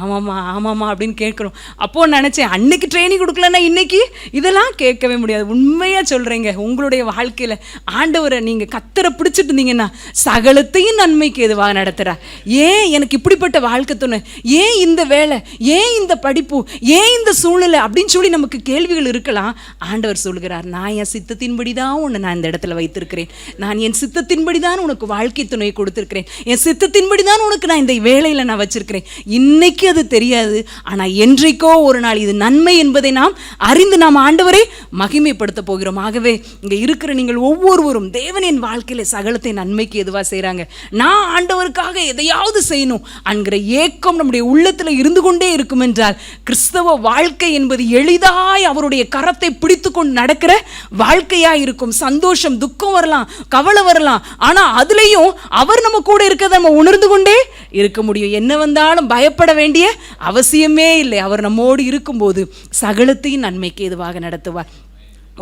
ஆமாம்மா ஆமாம்மா அப்படின்னு கேட்குறோம். அப்போது நினச்சேன், அன்னைக்கு ட்ரைனிங் கொடுக்கலன்னா இன்னைக்கு இதெல்லாம் கேட்கவே முடியாது. உண்மையாக சொல்கிறேங்க, உங்களுடைய வாழ்க்கையில் ஆண்டவரை நீங்கள் கத்தரை பிடிச்சிட்டு இருந்தீங்கன்னா சகலத்தையும் நன்மைக்கு எதுவாக நடத்துகிறார். ஏன் எனக்கு இப்படிப்பட்ட வாழ்க்கை துணை, ஏன் இந்த வேலை, ஏன் இந்த படிப்பு, ஏன் இந்த சூழ்நிலை அப்படின்னு சொல்லி நமக்கு கேள்விகள் இருக்கலாம். ஆண்டவர் சொல்கிறார், நான் என் சித்தத்தின்படி தான் உன்னை நான் இந்த இடத்துல வைத்திருக்கிறேன். நான் என் சித்தத்தின்படி தான் உனக்கு வாழ்க்கை துணையை கொடுத்துருக்கிறேன். என் சித்தத்தின்படி தான் உனக்கு நான் இந்த வேலையில் நான் வச்சிருக்கிறேன். இன்னைக்கு அது தெரியாது, ஆனால் என்றைக்கோ ஒரு நாள் இது நன்மை என்பதை நாம் அறிந்து நாம் ஆண்டவரை மகிமைப்படுத்த போகிறோம். ஆகவே இங்கே இருக்கிற நீங்கள் ஒவ்வொருவரும் தேவனின் வாழ்க்கையில் சகலத்தை நன்மைக்கு எதுவாக செய்கிறாங்க. நான் ஆண்டவருக்காக எதையாவது செய்யணும் என்கிற ஏக்கம் நம்முடைய உள்ளத்தில் இருந்து கொண்டே இருக்கும் என்றால் கிறிஸ்தவ வாழ்க்கை என்பது எளிதாய் அவருடைய கரத்தை பிடித்து கொண்டு நடக்கிற வாழ்க்கையாக இருக்கும். சந்தோஷம் துக்கம் வரலாம், கவலை வரலாம், ஆனால் அதுலேயும் அவர் நம்ம கூட இருக்கிறத நம்ம உணர்ந்து கொண்டே இருக்க முடியும். என்ன வந்தாலும் பயப்பட வேண்டிய அவசியமே இல்லை. அவர் நம்மோடு இருக்கும்போது சகலத்தையும் நன்மைக்கு எதுவாக நடத்துவார்.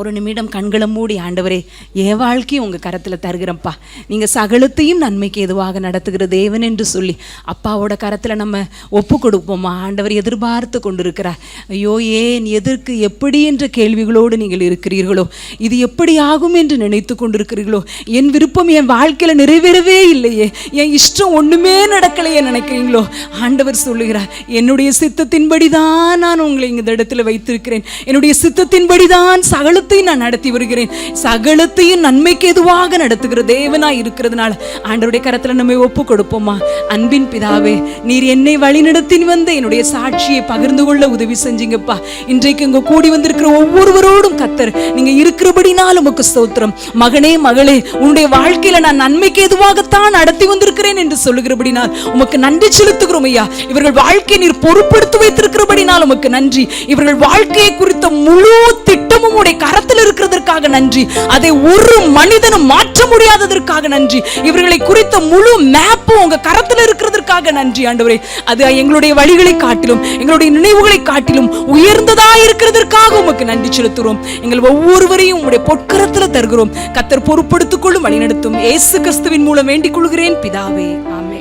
ஒரு நிமிடம் கண்களை மூடி, ஆண்டவரே என் வாழ்க்கையும் உங்கள் கரத்தில் தருகிறப்பா, நீங்கள் சகலத்தையும் நன்மைக்கு எதுவாக நடத்துகிற தேவன் என்று சொல்லி அப்பாவோட கரத்தில் நம்ம ஒப்பு கொடுப்போமா? ஆண்டவர் எதிர்பார்த்து கொண்டிருக்கிறார். ஐயோ ஏன், எதற்கு, எப்படி என்ற கேள்விகளோடு நீங்கள் இருக்கிறீர்களோ, இது எப்படி ஆகும் என்று நினைத்து கொண்டிருக்கிறீர்களோ, என் விருப்பம் என் வாழ்க்கையில் நிறைவேறவே இல்லையே, என் இஷ்டம் ஒன்றுமே நடக்கலையே நினைக்கிறீங்களோ, ஆண்டவர் சொல்லுகிறார், என்னுடைய சித்தத்தின்படி தான் நான் உங்களை இந்த இடத்துல வைத்திருக்கிறேன். என்னுடைய சித்தத்தின்படி தான் சகல நான் நடத்தி வருகிறேன். சகலத்தையும் நன்மைக்கு எதுவாக நடத்துகிற தேவனாய் இருக்கிறதுனால ஆண்டவருடைய கரத்துல நம்ம ஒப்பு கொடுப்போமா? அன்பின் பிதாவே, நீர் என்னை வழி நடத்தி வந்து என்னுடைய சாட்சியை பகிர்ந்து கொள்ள உதவி செஞ்சீங்கப்பா. இன்றைக்கு இங்க கூடி வந்திருக்கிற ஒவ்வொருவரோடும் கர்த்தர் நீங்க இருக்கிறபடினாலும் உமக்கு ஸ்தோத்திரம். மகனே மகளே, உன்னுடைய வாழ்க்கையில நான் நன்மைக்கு எதுவாகத்தான் நடத்தி வந்திருக்கிறேன் என்று சொல்லுகிறபடினால் உமக்கு நன்றி செலுத்துகிறோம் ஐயா. இவர்கள் வாழ்க்கையை நீர் பொறுப்படுத்தி வைத்திருக்கிறபடினால் உமக்கு நன்றி. இவர்கள் வாழ்க்கையை குறித்த முழு திட்டமும் உடைய கரத்தில் இருக்கிறதற்காக நன்றி. அதை ஒரு மனிதனும் மாற்ற முடியாததற்காக நன்றி. இவர்களை குறித்த முழு மேப்பும் உங்க கரத்தில் இருக்கிறதற்காக நன்றி ஆண்டவரே. அது எங்களுடைய வழிகளை காட்டிலும் எங்களுடைய நினைவுகளை காட்டிலும் உயர்ந்ததா இருக்கிறதற்காக உமக்கு நன்றி செலுத்துகிறோம். எங்கள் ஒவ்வொருவரையும் உங்களுடைய பொற்கரத்தில் தருகிறோம். கர்த்தர் பொறுப்படுத்திக் கொள்ளும், வழிநடத்தும். இயேசு கிறிஸ்துவின் மூலம் வேண்டிக் கொள்கிறேன் பிதாவே, ஆமென்.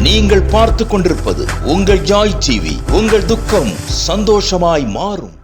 நீங்கள் பார்த்து கொண்டிருப்பது உங்கள் ஜாய் டிவி. உங்கள் துக்கம் சந்தோஷமாய் மாறும்.